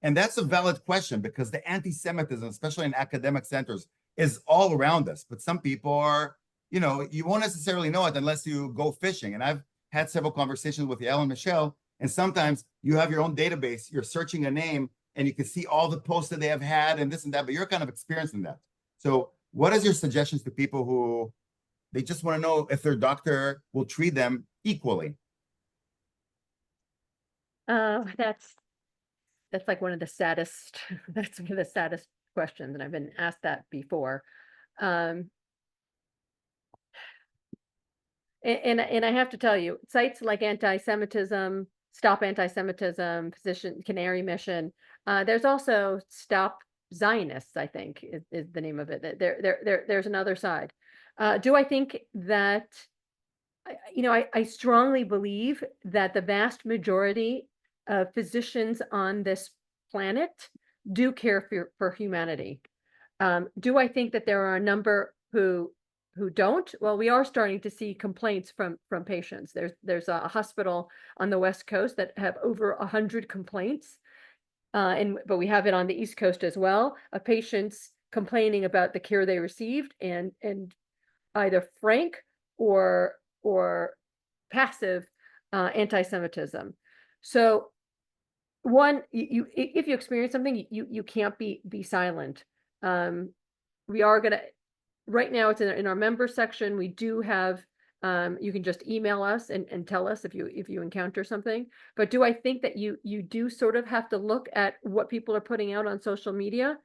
And that's a valid question, because the anti-Semitism, especially in academic centers, is all around us. But some people are, you know, you won't necessarily know it unless you go fishing. And I've had several conversations with Yael and Michelle, and sometimes you have your own database, you're searching a name, and you can see all the posts that they have had and this and that, but you're kind of experiencing that. So what is your suggestions to people who, they just want to know if their doctor will treat them equally? That's like one of the saddest, that's one of the saddest questions, and I've been asked that before. And I have to tell you, sites like Anti-Semitism, Stop Anti-Semitism, Physician Canary Mission, there's also Stop Zionists, I think is the name of it. There's another side. Do I think that, you know, I strongly believe that the vast majority of physicians on this planet do care for humanity. Do I think that there are a number who don't? Well, we are starting to see complaints from patients. There's a hospital on the West Coast that have over 100 complaints, but we have it on the East Coast as well, of patients complaining about the care they received and either frank or passive anti-Semitism. So one, if you experience something, you can't be silent. We are gonna, right now it's in our member section. We do have, you can just email us and tell us if you encounter something. But do I think that you do sort of have to look at what people are putting out on social media?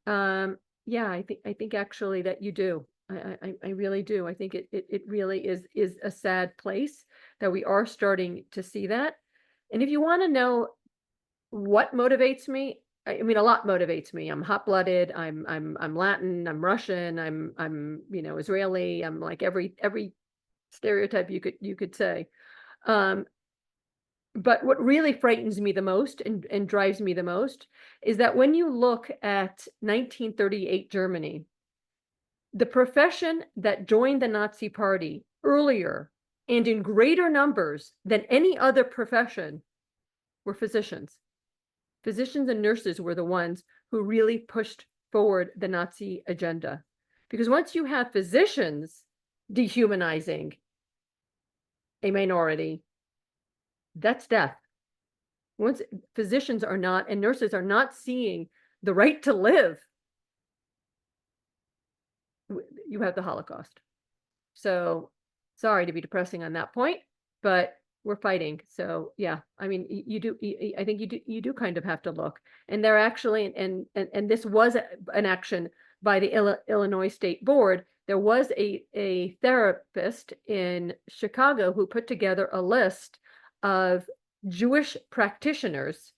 Yeah, I think actually that you do. I really do. I think it really is a sad place that we are starting to see that. And if you want to know what motivates me, I mean, a lot motivates me. I'm hot-blooded. I'm Latin. I'm Russian. I'm you know, Israeli. I'm like every stereotype you could say. But what really frightens me the most and drives me the most is that when you look at 1938 Germany, the profession that joined the Nazi Party earlier and in greater numbers than any other profession were physicians. Physicians and nurses were the ones who really pushed forward the Nazi agenda. Because once you have physicians dehumanizing a minority, that's death. Once physicians are not, and nurses are not seeing the right to live, you have the Holocaust. So sorry to be depressing on that point, but we're fighting. So yeah, I mean, I think you do kind of have to look. And they're actually, and this was an action by the Illinois State Board. There was a therapist in Chicago who put together a list of Jewish practitioners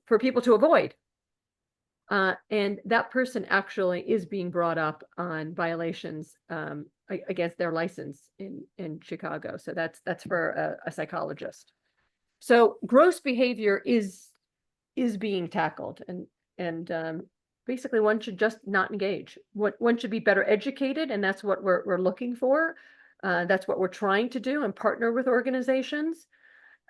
for people to avoid. And that person actually is being brought up on violations against their license in Chicago. So that's for a psychologist. So gross behavior is being tackled, and basically one should just not engage. One should be better educated, and that's what we're looking for. That's what we're trying to do and partner with organizations.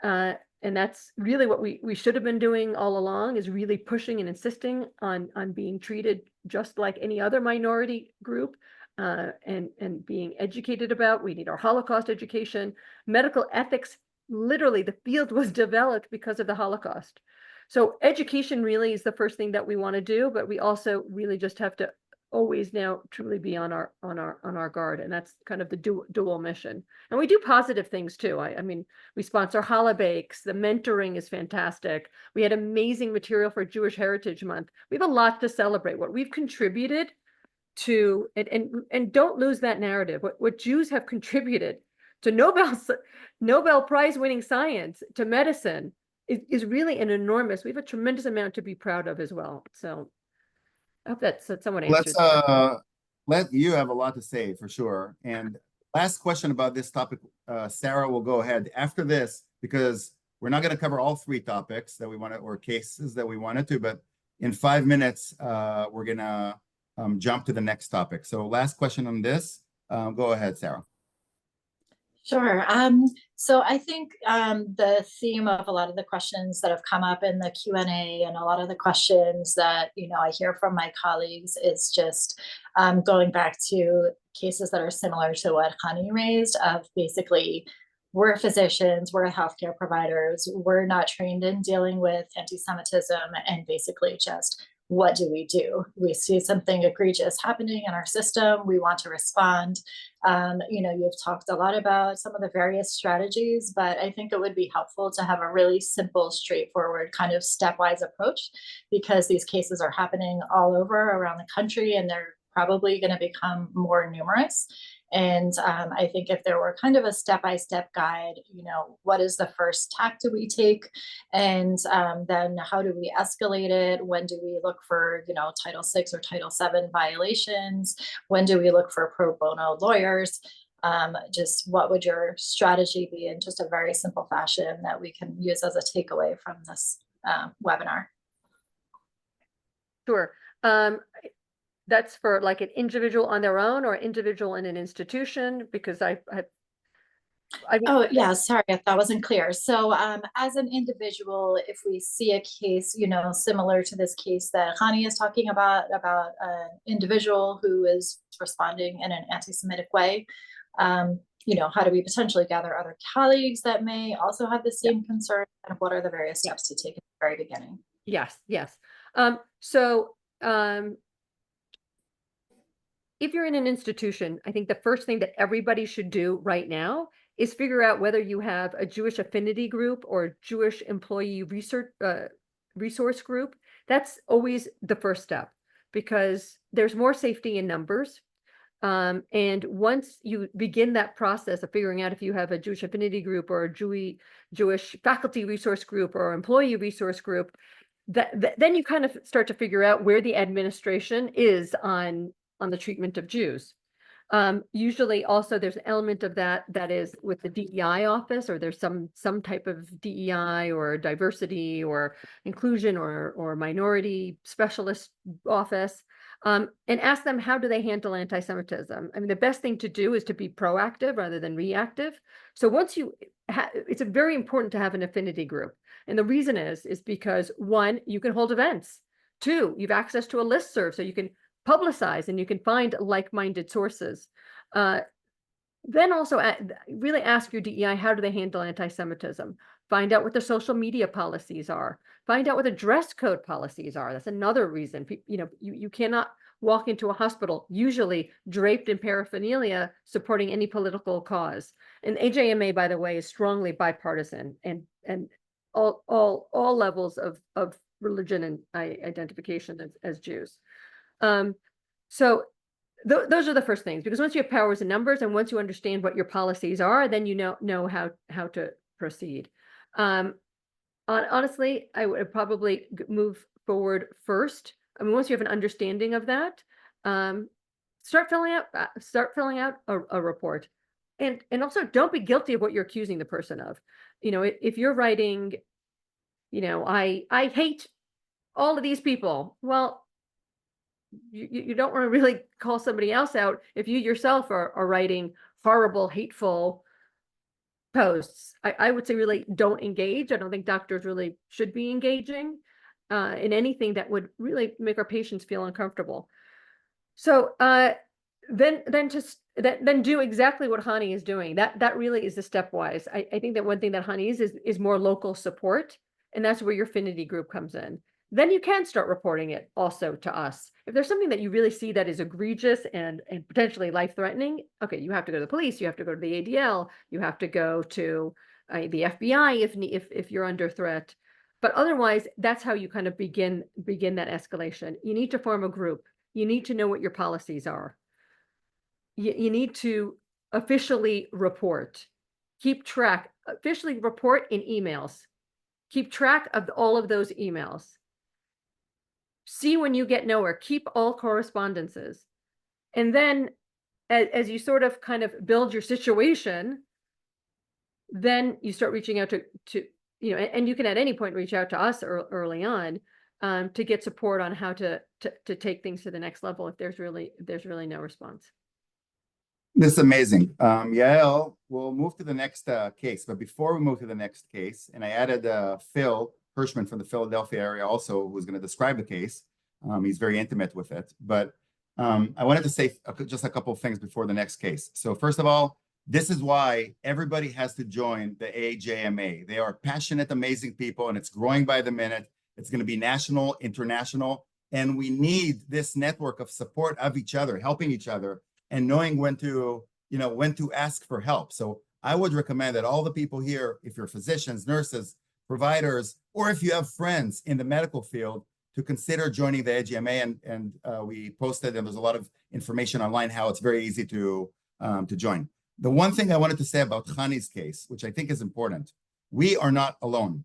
And that's really what we should have been doing all along, is really pushing and insisting on being treated just like any other minority group. and being educated about. We need our Holocaust education. Medical ethics, literally the field was developed because of the Holocaust. So education really is the first thing that we want to do, but we also really just have to always now truly be on our guard, and that's kind of the dual mission. And we do positive things too. I mean, we sponsor holobakes. The mentoring is fantastic. We had amazing material for Jewish Heritage Month. We have a lot to celebrate. What we've contributed to, and don't lose that narrative. What Jews have contributed to Nobel Prize winning science, to medicine, is really an enormous. We have a tremendous amount to be proud of as well. So I hope that someone answers. Let you have a lot to say for sure. And last question about this topic, Sarah will go ahead after this, because we're not going to cover all 3 topics that we wanted, or cases that we wanted to, but in 5 minutes, we're going to jump to the next topic. So last question on this, go ahead, Sarah. Sure. So I think the theme of a lot of the questions that have come up in the Q&A and a lot of the questions that, I hear from my colleagues is just going back to cases that are similar to what Hani raised, of basically, we're physicians, we're healthcare providers, we're not trained in dealing with anti-Semitism, and basically just, what do? We see something egregious happening in our system. We want to respond. You've talked a lot about some of the various strategies, but I think it would be helpful to have a really simple, straightforward kind of stepwise approach, because these cases are happening all over around the country, and they're probably going to become more numerous. And I think if there were kind of a step-by-step guide, what is the first tack do we take? And then how do we escalate it? When do we look for, Title VI or Title VII violations? When do we look for pro bono lawyers? Just what would your strategy be in just a very simple fashion that we can use as a takeaway from this webinar? Sure. That's for like an individual on their own, or individual in an institution, because I mean, oh yeah, sorry if that wasn't clear. So as an individual, if we see a case, similar to this case that Hani is talking about an individual who is responding in an anti-Semitic way, how do we potentially gather other colleagues that may also have the same concern, and what are the various steps to take at the very beginning? Yes. If you're in an institution, I think the first thing that everybody should do right now is figure out whether you have a Jewish affinity group or Jewish employee resource group. That's always the first step, because there's more safety in numbers. And once you begin that process of figuring out if you have a Jewish affinity group or a Jewish faculty resource group or employee resource group, then you kind of start to figure out where the administration is on the treatment of Jews. Usually also there's an element of that is with the DEI office, or there's some type of DEI or diversity or inclusion or minority specialist office, and ask them, how do they handle anti-Semitism? I mean, the best thing to do is to be proactive rather than reactive. So once it's very important to have an affinity group. And the reason is because 1, you can hold events. 2, you've access to a listserv, so you can publicize and you can find like-minded sources. Then also really ask your DEI, how do they handle anti-Semitism? Find out what the social media policies are. Find out what the dress code policies are. That's another reason. You cannot walk into a hospital usually draped in paraphernalia supporting any political cause. And AJMA, by the way, is strongly bipartisan, and all levels of religion and identification as Jews. So those are the first things, because once you have powers and numbers, and once you understand what your policies are, then you know how to proceed. Honestly, I would probably move forward first. I mean, once you have an understanding of that, start filling out a report, and also don't be guilty of what you're accusing the person of. If you're writing, I hate all of these people. Well, you don't want to really call somebody else out if you yourself are writing horrible, hateful posts. I would say really don't engage. I don't think doctors really should be engaging in anything that would really make our patients feel uncomfortable. So then do exactly what Hani is doing. That really is the stepwise. I think that one thing that Hani is more local support, and that's where your affinity group comes in. Then you can start reporting it also to us. If there's something that you really see that is egregious and potentially life-threatening, okay, you have to go to the police, you have to go to the ADL, you have to go to the FBI if you're under threat. But otherwise, that's how you kind of begin that escalation. You need to form a group. You need to know what your policies are. You need to officially report, officially report in emails, keep track of all of those emails. See when you get nowhere, keep all correspondences. And then as you sort of kind of build your situation, then you start reaching out to and you can at any point reach out to us early on to get support on how to take things to the next level if there's really no response. This is amazing. Yael, we'll move to the next case. But before we move to the next case, and I added Phil Hirschman from the Philadelphia area also who's going to describe the case. He's very intimate with it. But I wanted to say just a couple of things before the next case. So first of all, this is why everybody has to join the AJMA. They are passionate, amazing people, and it's growing by the minute. It's going to be national, international, and we need this network of support of each other, helping each other, and knowing when to ask for help. So I would recommend that all the people here, if you're physicians, nurses, providers, or if you have friends in the medical field, to consider joining the AJMA. And we posted, and there's a lot of information online how it's very easy to join. The one thing I wanted to say about Hani's case, which I think is important, we are not alone.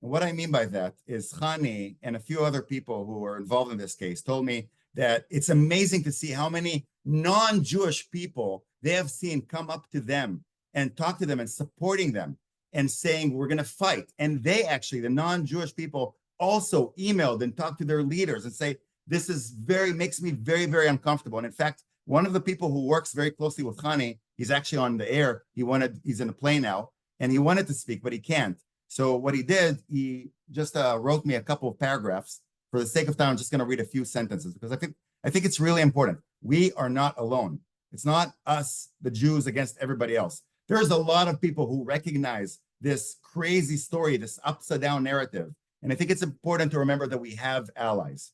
And what I mean by that is Hani and a few other people who are involved in this case told me that it's amazing to see how many non-Jewish people they have seen come up to them and talk to them and supporting them and saying, we're going to fight. And they actually, the non-Jewish people, also emailed and talked to their leaders and say, this is makes me very, very uncomfortable. And in fact, one of the people who works very closely with Hani, he's actually on the air. He's in a plane now, and he wanted to speak, but he can't. So what he did, he just wrote me a couple of paragraphs. For the sake of time, I'm just going to read a few sentences because I think it's really important. We are not alone. It's not us, the Jews, against everybody else. There's a lot of people who recognize this crazy story, this upside down narrative. And I think it's important to remember that we have allies.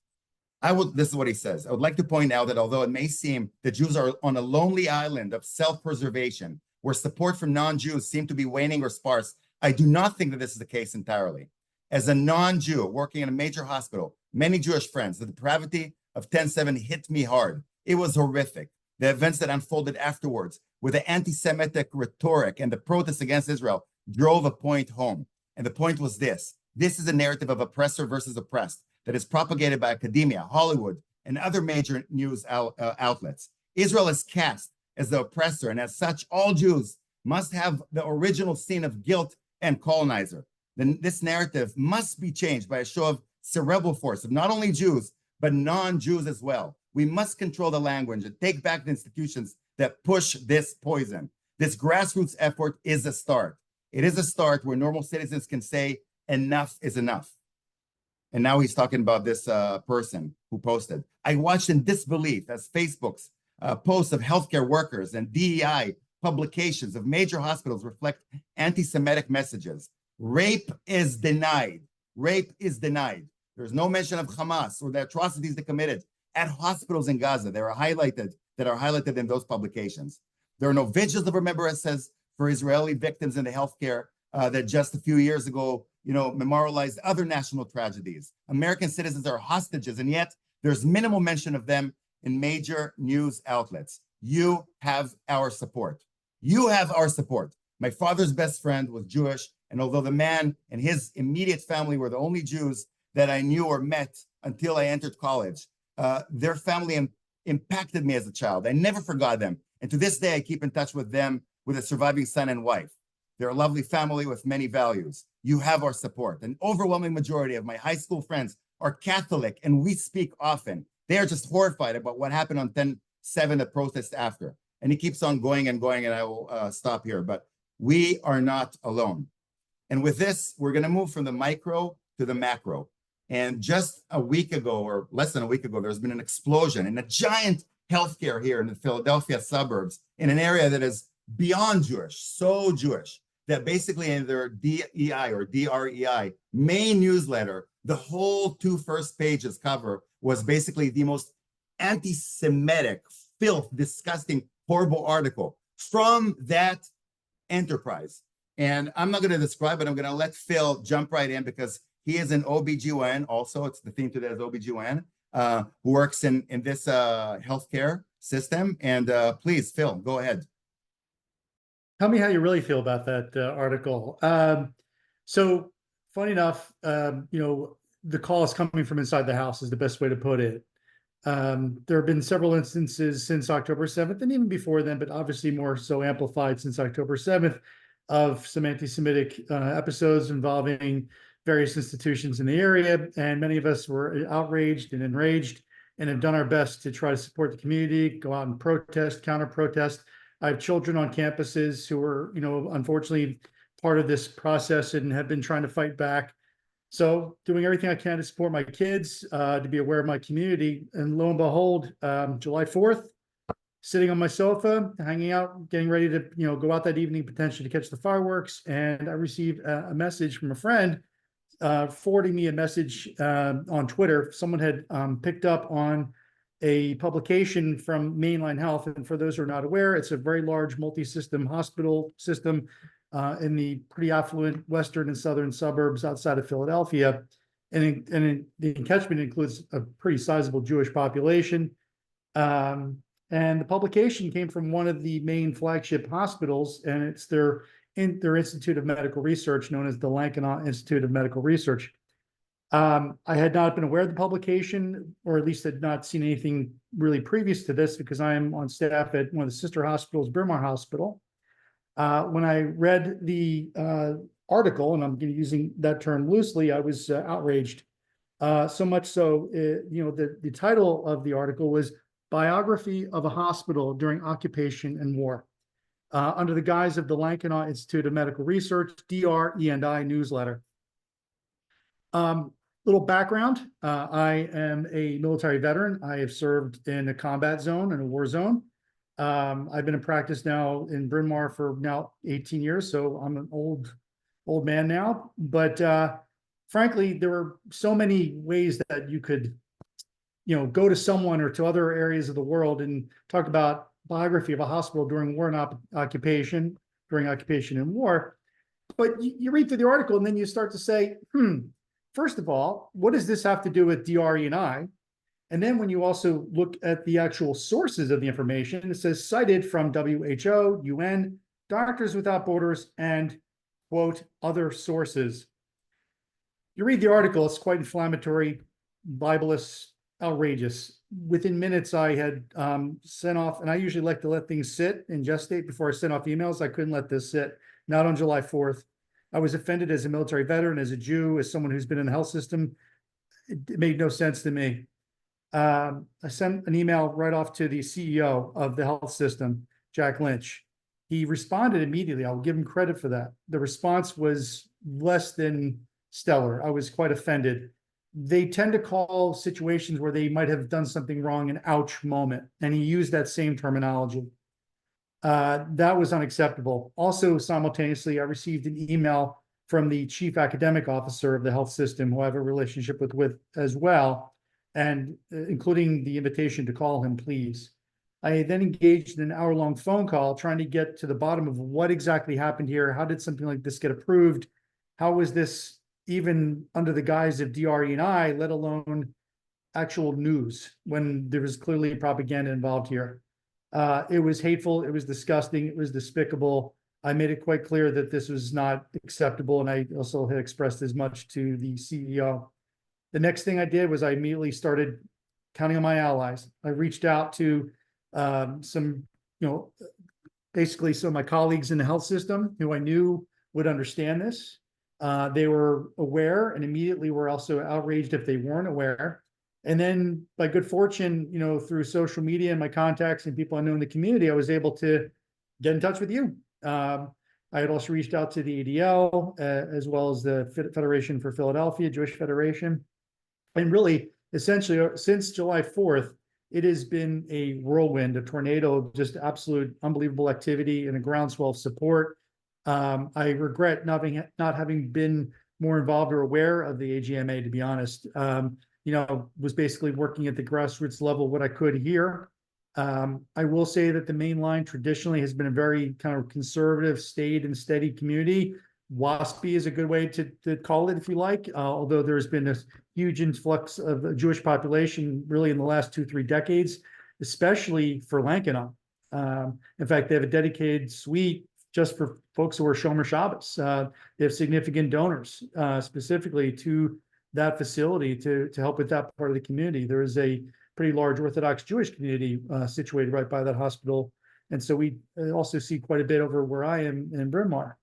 This is what he says. I would like to point out that although it may seem that Jews are on a lonely island of self-preservation, where support from non-Jews seem to be waning or sparse, I do not think that this is the case entirely. As a non-Jew working in a major hospital, many Jewish friends, the depravity of 10/7 hit me hard. It was horrific. The events that unfolded afterwards with the anti-Semitic rhetoric and the protests against Israel drove a point home. And the point was this. This is a narrative of oppressor versus oppressed that is propagated by academia, Hollywood, and other major news outlets. Israel is cast as the oppressor, and as such, all Jews must have the original sin of guilt and colonizer. Then this narrative must be changed by a show of cerebral force of not only Jews, but non-Jews as well. We must control the language and take back the institutions that push this poison. This grassroots effort is a start. It is a start where normal citizens can say, enough is enough. And now he's talking about this person who posted. I watched in disbelief as Facebook's posts of healthcare workers and DEI publications of major hospitals reflect anti-Semitic messages. Rape is denied. Rape is denied. There's no mention of Hamas or the atrocities they committed at hospitals in Gaza that are highlighted in those publications. There are no vigils of remembrance for Israeli victims in the healthcare that just a few years ago, memorialized other national tragedies. American citizens are hostages, and yet there's minimal mention of them in major news outlets. You have our support. You have our support. My father's best friend was Jewish, and although the man and his immediate family were the only Jews that I knew or met until I entered college, their family impacted me as a child. I never forgot them. And to this day, I keep in touch with them, with a surviving son and wife. They're a lovely family with many values. You have our support. An overwhelming majority of my high school friends are Catholic, and we speak often. They are just horrified about what happened on 10/7, the protest after. And he keeps on going and going, and I will stop here. But we are not alone. And with this, we're going to move from the micro to the macro. And just a week ago, or less than a week ago, there's been an explosion in a giant healthcare here in the Philadelphia suburbs in an area that is beyond Jewish, so Jewish, that basically in their DEI or DREI main newsletter, the whole 2 first pages cover was basically the most anti-Semitic, filth, disgusting, horrible article from that enterprise. And I'm not going to describe it. I'm going to let Phil jump right in because he is an OBGYN also. It's the theme today is OBGYN, who works in this healthcare system. And please, Phil, go ahead. Tell me how you really feel about that article. So funny enough, the call is coming from inside the house is the best way to put it. There have been several instances since October 7th and even before then, but obviously more so amplified since October 7th of some anti-Semitic episodes involving various institutions in the area. And many of us were outraged and enraged and have done our best to try to support the community, go out and protest, counter-protest. I have children on campuses who are, unfortunately part of this process and have been trying to fight back. So doing everything I can to support my kids, to be aware of my community. And lo and behold, July 4th, sitting on my sofa, hanging out, getting ready to, go out that evening potentially to catch the fireworks. And I received a message from a friend forwarding me a message on Twitter. Someone had picked up on a publication from Mainline Health. And for those who are not aware, it's a very large multi-system hospital system in the pretty affluent western and southern suburbs outside of Philadelphia. And the catchment includes a pretty sizable Jewish population. And the publication came from one of the main flagship hospitals, and it's their Institute of Medical Research, known as the Lankenau Institute of Medical Research. I had not been aware of the publication, or at least had not seen anything really previous to this, because I am on staff at one of the sister hospitals, Bryn Mawr Hospital. When I read the article, and I'm using that term loosely, I was outraged. So much so, the title of the article was Biography of a Hospital During Occupation and War, under the guise of the Lankenau Institute of Medical Research, DRE&I newsletter. Little background, I am a military veteran. I have served in a combat zone, in a war zone. I've been in practice now in Bryn Mawr for now 18 years, so I'm an old man now. But frankly, there were so many ways that you could, go to someone or to other areas of the world and talk about biography of a hospital during war and occupation, during occupation and war. But you read through the article and then you start to say, first of all, what does this have to do with DRE&I? And then when you also look at the actual sources of the information, it says cited from WHO, UN, Doctors Without Borders, and, quote, other sources. You read the article, it's quite inflammatory, libelous, outrageous. Within minutes, I had sent off, and I usually like to let things sit and gestate before I send off emails. I couldn't let this sit, not on July 4th. I was offended as a military veteran, as a Jew, as someone who's been in the health system. It made no sense to me. I sent an email right off to the CEO of the health system, Jack Lynch. He responded immediately. I'll give him credit for that. The response was less than stellar. I was quite offended. They tend to call situations where they might have done something wrong an ouch moment, and he used that same terminology. That was unacceptable. Also, simultaneously, I received an email from the chief academic officer of the health system, who I have a relationship with as well, and including the invitation to call him, please. I then engaged in an hour-long phone call trying to get to the bottom of what exactly happened here. How did something like this get approved? How was this even under the guise of DRE&I, let alone actual news, when there was clearly propaganda involved here? It was hateful, it was disgusting, it was despicable. I made it quite clear that this was not acceptable, and I also had expressed as much to the CEO. The next thing I did was I immediately started counting on my allies. I reached out to some, basically some of my colleagues in the health system who I knew would understand this. They were aware and immediately were also outraged if they weren't aware. And then by good fortune, through social media and my contacts and people I know in the community, I was able to get in touch with you. I had also reached out to the ADL, as well as the Federation for Philadelphia, Jewish Federation. And really, essentially, since July 4th, it has been a whirlwind, a tornado of just absolute unbelievable activity and a groundswell of support. I regret not having been more involved or aware of the AJMA, to be honest. Was basically working at the grassroots level what I could here. I will say that the main line traditionally has been a very kind of conservative, staid and steady community. WASPy is a good way to call it, if you like, although there's been a huge influx of the Jewish population really in the last 2-3 decades, especially for Lankenau. In fact, they have a dedicated suite just for folks who are Shomer Shabbos. They have significant donors specifically to that facility to help with that part of the community. There is a pretty large Orthodox Jewish community situated right by that hospital. And so we also see quite a bit over where I am in Bryn Mawr.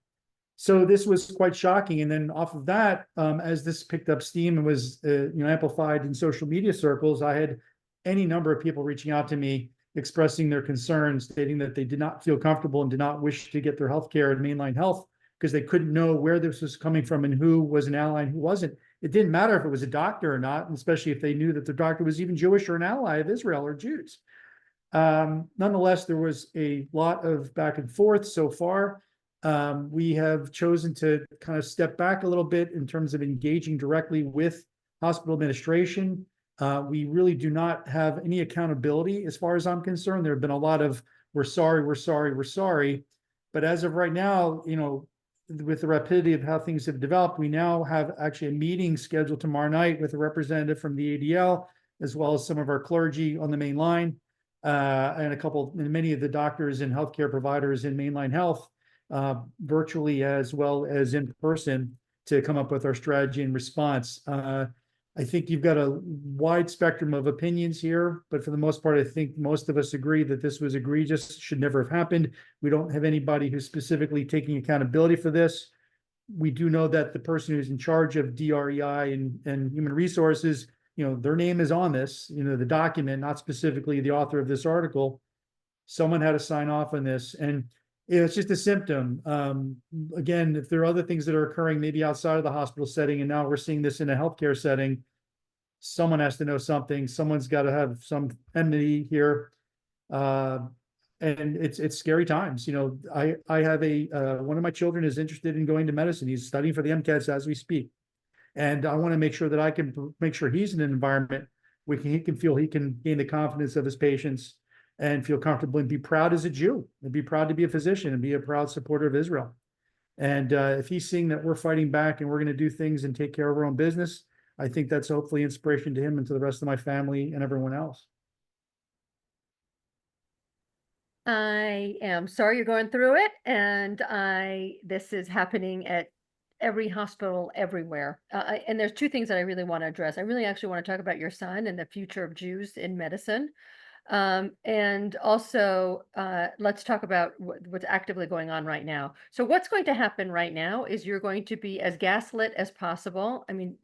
So this was quite shocking. And then off of that, as this picked up steam and was amplified in social media circles, I had any number of people reaching out to me expressing their concerns, stating that they did not feel comfortable and did not wish to get their health care in mainline health because they couldn't know where this was coming from and who was an ally and who wasn't. It didn't matter if it was a doctor or not, and especially if they knew that the doctor was even Jewish or an ally of Israel or Jews. Nonetheless, there was a lot of back and forth so far. We have chosen to kind of step back a little bit in terms of engaging directly with hospital administration. We really do not have any accountability as far as I'm concerned. There have been a lot of, we're sorry, we're sorry, we're sorry. But as of right now, with the rapidity of how things have developed, we now have actually a meeting scheduled tomorrow night with a representative from the ADL, as well as some of our clergy on the main line, and many of the doctors and healthcare providers in mainline health, virtually as well as in person, to come up with our strategy and response. I think you've got a wide spectrum of opinions here, but for the most part, I think most of us agree that this was egregious, should never have happened. We don't have anybody who's specifically taking accountability for this. We do know that the person who's in charge of DREI and human resources, their name is on this, the document, not specifically the author of this article. Someone had to sign off on this, and it's just a symptom. Again, if there are other things that are occurring maybe outside of the hospital setting, and now we're seeing this in a healthcare setting, someone has to know something. Someone's got to have some enmity here. And it's scary times. I have one of my children is interested in going to medicine. He's studying for the MCATs as we speak. And I want to make sure that I can make sure he's in an environment where he can feel he can gain the confidence of his patients and feel comfortable and be proud as a Jew and be proud to be a physician and be a proud supporter of Israel. And if he's seeing that we're fighting back and we're going to do things and take care of our own business, I think that's hopefully inspiration to him and to the rest of my family and everyone else. I am sorry you're going through it, and this is happening at every hospital everywhere. And there's two things that I really want to address. I really actually want to talk about your son and the future of Jews in medicine. And also, let's talk about what's actively going on right now. So what's going to happen right now is you're going to be as gaslit as possible. I mean,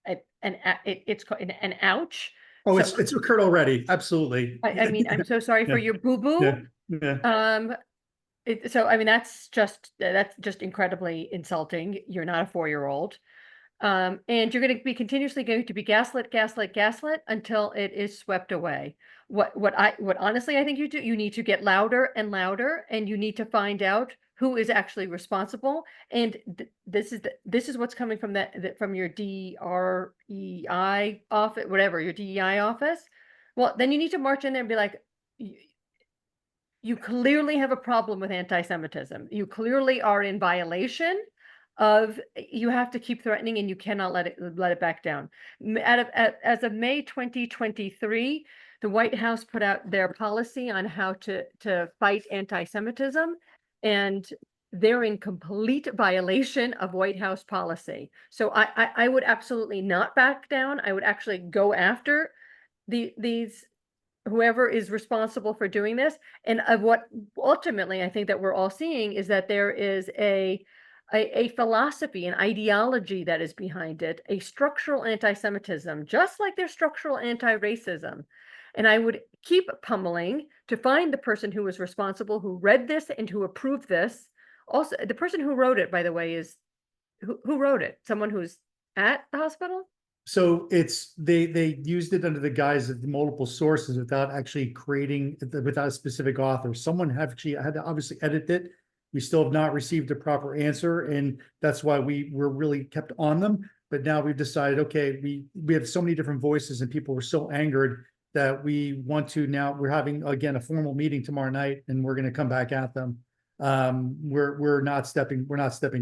it's an ouch. Oh, so, it's occurred already. Absolutely. I mean, I'm so sorry for your boo-boo. Yeah. Yeah. So I mean, that's just incredibly insulting. You're not a 4-year-old. And you're going to be continuously going to be gaslit until it is swept away. What honestly I think you do, you need to get louder and louder, and you need to find out who is actually responsible. And this is what's coming from from your DREI office, whatever, your DEI office. Well, then you need to march in there and be like, you clearly have a problem with anti-Semitism. You clearly are in violation of, you have to keep threatening, and you cannot let it back down. As of May 2023, the White House put out their policy on how to fight anti-Semitism, and they're in complete violation of White House policy. So I would absolutely not back down. I would actually go after these whoever is responsible for doing this. And what ultimately I think that we're all seeing is that there is a philosophy, an ideology that is behind it, a structural anti-Semitism, just like there's structural anti-racism. And I would keep pummeling to find the person who was responsible, who read this and who approved this. Also, the person who wrote it, by the way, is who wrote it? Someone who's at the hospital? So they used it under the guise of the multiple sources without actually creating, without a specific author. Someone actually had to obviously edit it. We still have not received a proper answer, and that's why we were really kept on them. But now we've decided, okay, we have so many different voices, and people were so angered that we want to now. We're having again a formal meeting tomorrow night, and we're going to come back at them. We're not stepping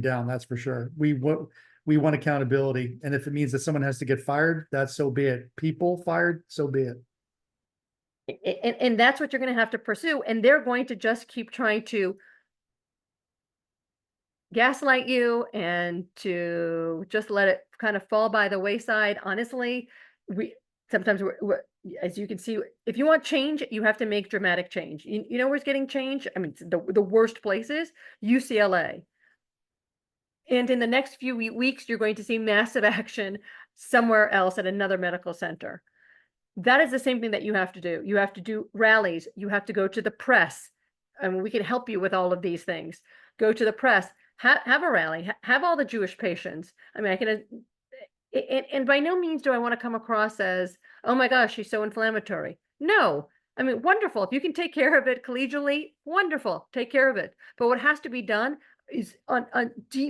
down. That's for sure. We want accountability, and if it means that someone has to get fired, that's so be it. People fired, so be it. And that's what you're going to have to pursue, and they're going to just keep trying to gaslight you and to just let it kind of fall by the wayside. Honestly, sometimes we're as you can see, if you want change, you have to make dramatic change. You know where's getting change? I mean, the worst places, UCLA. And in the next few weeks, you're going to see massive action somewhere else at another medical center. That is the same thing that you have to do. You have to do rallies. You have to go to the press. I mean, we can help you with all of these things. Go to the press, have a rally, have all the Jewish patients. I mean, I can, and by no means do I want to come across as, oh my gosh, she's so inflammatory. No, I mean, wonderful. If you can take care of it collegially, wonderful, take care of it. But what has to be done is on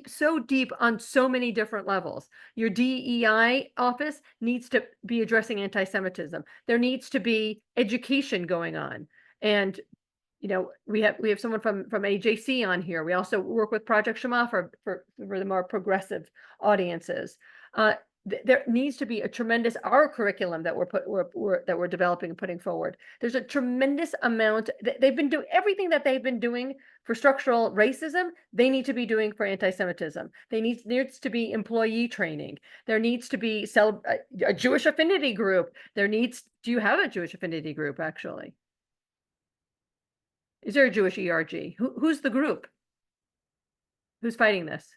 so deep on so many different levels. Your DEI office needs to be addressing anti-Semitism. There needs to be education going on. And, you know, we have someone from AJC on here. We also work with Project Shema for the more progressive audiences. There needs to be a tremendous, our curriculum that we're developing and putting forward. There's a tremendous amount. They've been doing everything that they've been doing for structural racism. They need to be doing for anti-Semitism. Needs to be employee training. There needs to be a Jewish affinity group. Do you have a Jewish affinity group actually? Is there a Jewish ERG? Who's the group? Who's fighting this?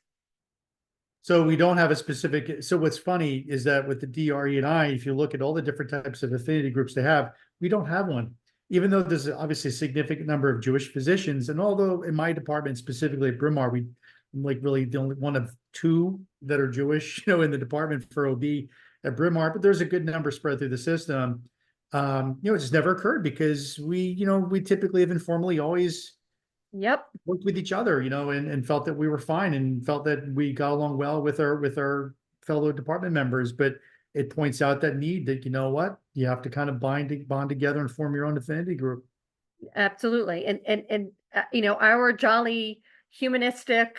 So we don't have a specific, so what's funny is that with the DRE&I, if you look at all the different types of affinity groups they have, we don't have one. Even though there's obviously a significant number of Jewish physicians, and although in my department, specifically at Bryn Mawr, I'm like really the only one of two that are Jewish, you know, in the department for OB at Bryn Mawr, but there's a good number spread through the system. You know, it just never occurred because we typically have informally always worked with each other, you know, and felt that we were fine and felt that we got along well with our fellow department members. But it points out that need that, you know what, you have to kind of bond together and form your own affinity group. Absolutely. And you know, our jolly humanistic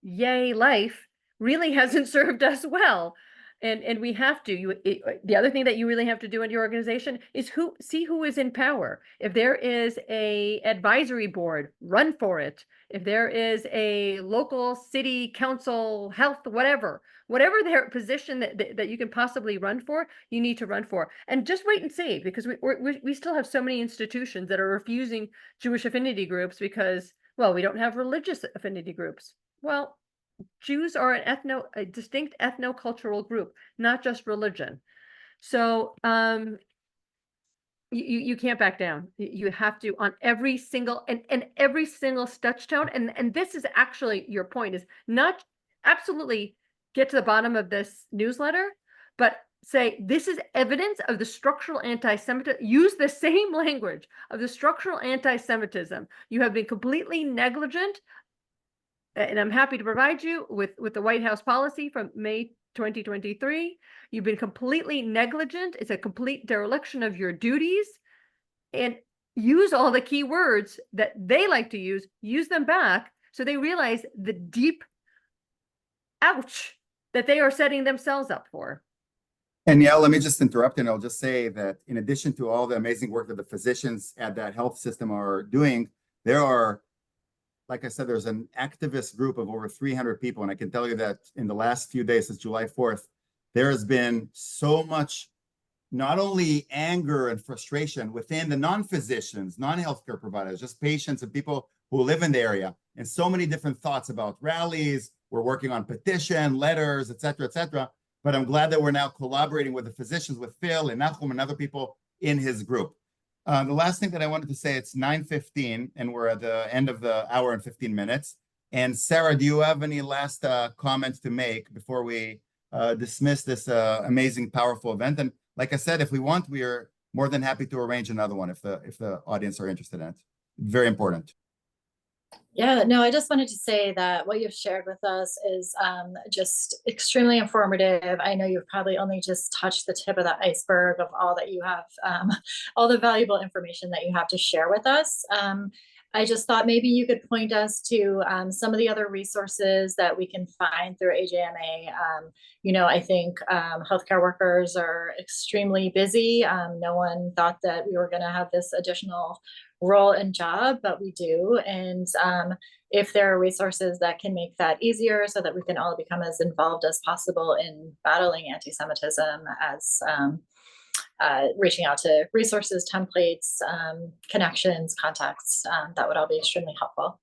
yay life really hasn't served us well. And we have to, the other thing that you really have to do in your organization is see who is in power. If there is a advisory board, run for it. If there is a local city council, health, whatever their position that you can possibly run for, you need to run for. And just wait and see, because we still have so many institutions that are refusing Jewish affinity groups well, we don't have religious affinity groups. Well, Jews are a distinct ethno-cultural group, not just religion. So you can't back down. You have to on every single and every single touchstone. And this is actually your point, is not absolutely get to the bottom of this newsletter, but say this is evidence of the structural anti-Semitism. Use the same language of the structural anti-Semitism. You have been completely negligent. And I'm happy to provide you with the White House policy from May 2023. You've been completely negligent. It's a complete dereliction of your duties. And use all the key words that they like to use them back so they realize the deep ouch that they are setting themselves up for. And yeah, let me just interrupt, and I'll just say that in addition to all the amazing work that the physicians at that health system are doing, there are, like I said, there's an activist group of over 300 people. And I can tell you that in the last few days, since July 4th, there has been so much, not only anger and frustration within the non-physicians, non-healthcare providers, just patients and people who live in the area, and so many different thoughts about rallies. We're working on petition, letters, et cetera, but I'm glad that we're now collaborating with the physicians, with Phil and Nachum and other people in his group. The last thing that I wanted to say, it's 9:15 and we're at the end of the hour and 15 minutes. And Sarah, do you have any last comments to make before we dismiss this amazing, powerful event. And like I said, if we want, we are more than happy to arrange another one if the audience are interested in it. Very important. Yeah, no, I just wanted to say that what you've shared with us is just extremely informative. I know you've probably only just touched the tip of the iceberg of all that you have, all the valuable information that you have to share with us. I just thought maybe you could point us to some of the other resources that we can find through AJMA. I think healthcare workers are extremely busy. No one thought that we were going to have this additional role and job, but we do. And if there are resources that can make that easier so that we can all become as involved as possible in battling anti-Semitism, as reaching out to resources, templates, connections, contacts, that would all be extremely helpful.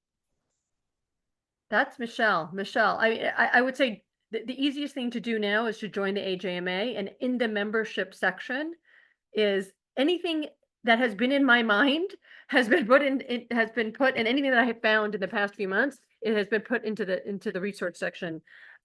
That's Michelle. Michelle, I would say the easiest thing to do now is to join the AJMA, and in the membership section is anything that has been in my mind has been put in, it has been put, and anything that I have found in the past few months, it has been put into the research section.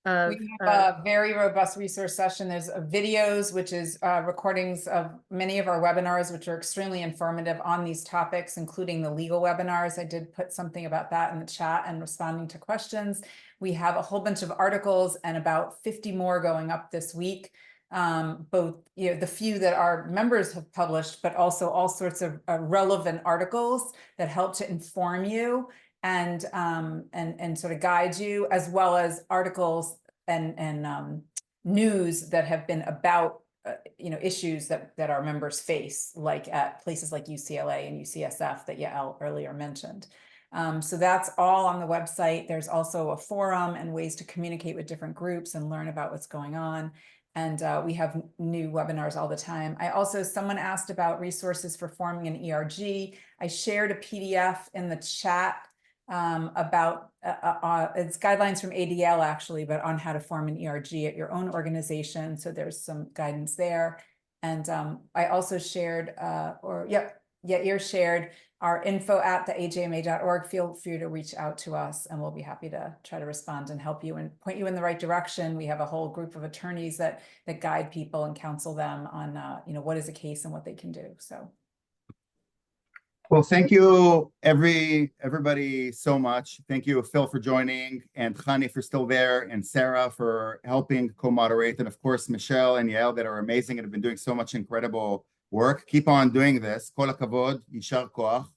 We have a very robust resource session. There's videos, which is recordings of many of our webinars, which are extremely informative on these topics, including the legal webinars. I did put something about that in the chat and responding to questions. We have a whole bunch of articles and about 50 more going up this week. Both, the few that our members have published, but also all sorts of relevant articles that help to inform you and sort of guide you, as well as articles and news that have been about issues that our members face, like at places like UCLA and UCSF that Yael earlier mentioned. So that's all on the website. There's also a forum and ways to communicate with different groups and learn about what's going on. And we have new webinars all the time. Someone asked about resources for forming an ERG. I shared a PDF in the chat about it's guidelines from ADL actually, but on how to form an ERG at your own organization. So there's some guidance there. And I also shared, Yair shared our info@theajma.org. Feel free to reach out to us and we'll be happy to try to respond and help you and point you in the right direction. We have a whole group of attorneys that guide people and counsel them on what is a case and what they can do. So. Well, thank you everybody so much. Thank you, Phil, for joining, and Chani for still there, and Sarah for helping co-moderate, and of course, Michelle and Yael that are amazing and have been doing so much incredible work. Keep on doing this. Kol hakavod, yishar koach.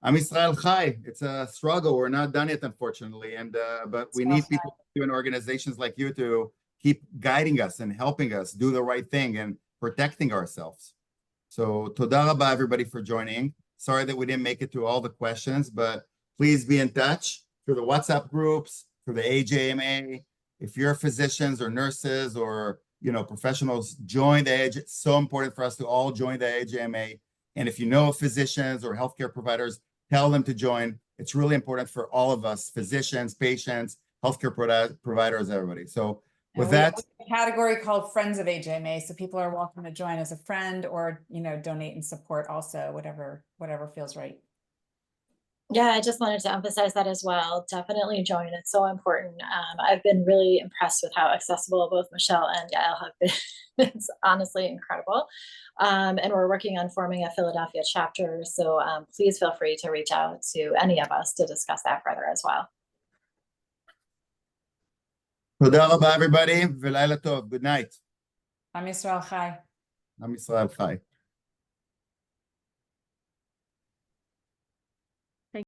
Am Yisrael chai. It's a struggle. We're not done yet, unfortunately, and but we need people in organizations like you to keep guiding us and helping us do the right thing and protecting ourselves. So, toda rabba, everybody, for joining. Sorry that we didn't make it to all the questions, but please be in touch through the WhatsApp groups, through the AJMA. If you're physicians or nurses or professionals, join the AJMA. It's so important for us to all join the AJMA. And if you know physicians or healthcare providers, tell them to join. It's really important for all of us, physicians, patients, healthcare providers, everybody. So with that, we have a category called Friends of AJMA, so people are welcome to join as a friend or donate and support also, whatever feels right. Yeah, I just wanted to emphasize that as well. Definitely join. It's so important. I've been really impressed with how accessible both Michelle and Yael have been. It's honestly incredible. And we're working on forming a Philadelphia chapter. So please feel free to reach out to any of us to discuss that further as well. תודה רבה, everybody, ולילה טוב. Good night. Am Yisrael chai. Am Yisrael chai.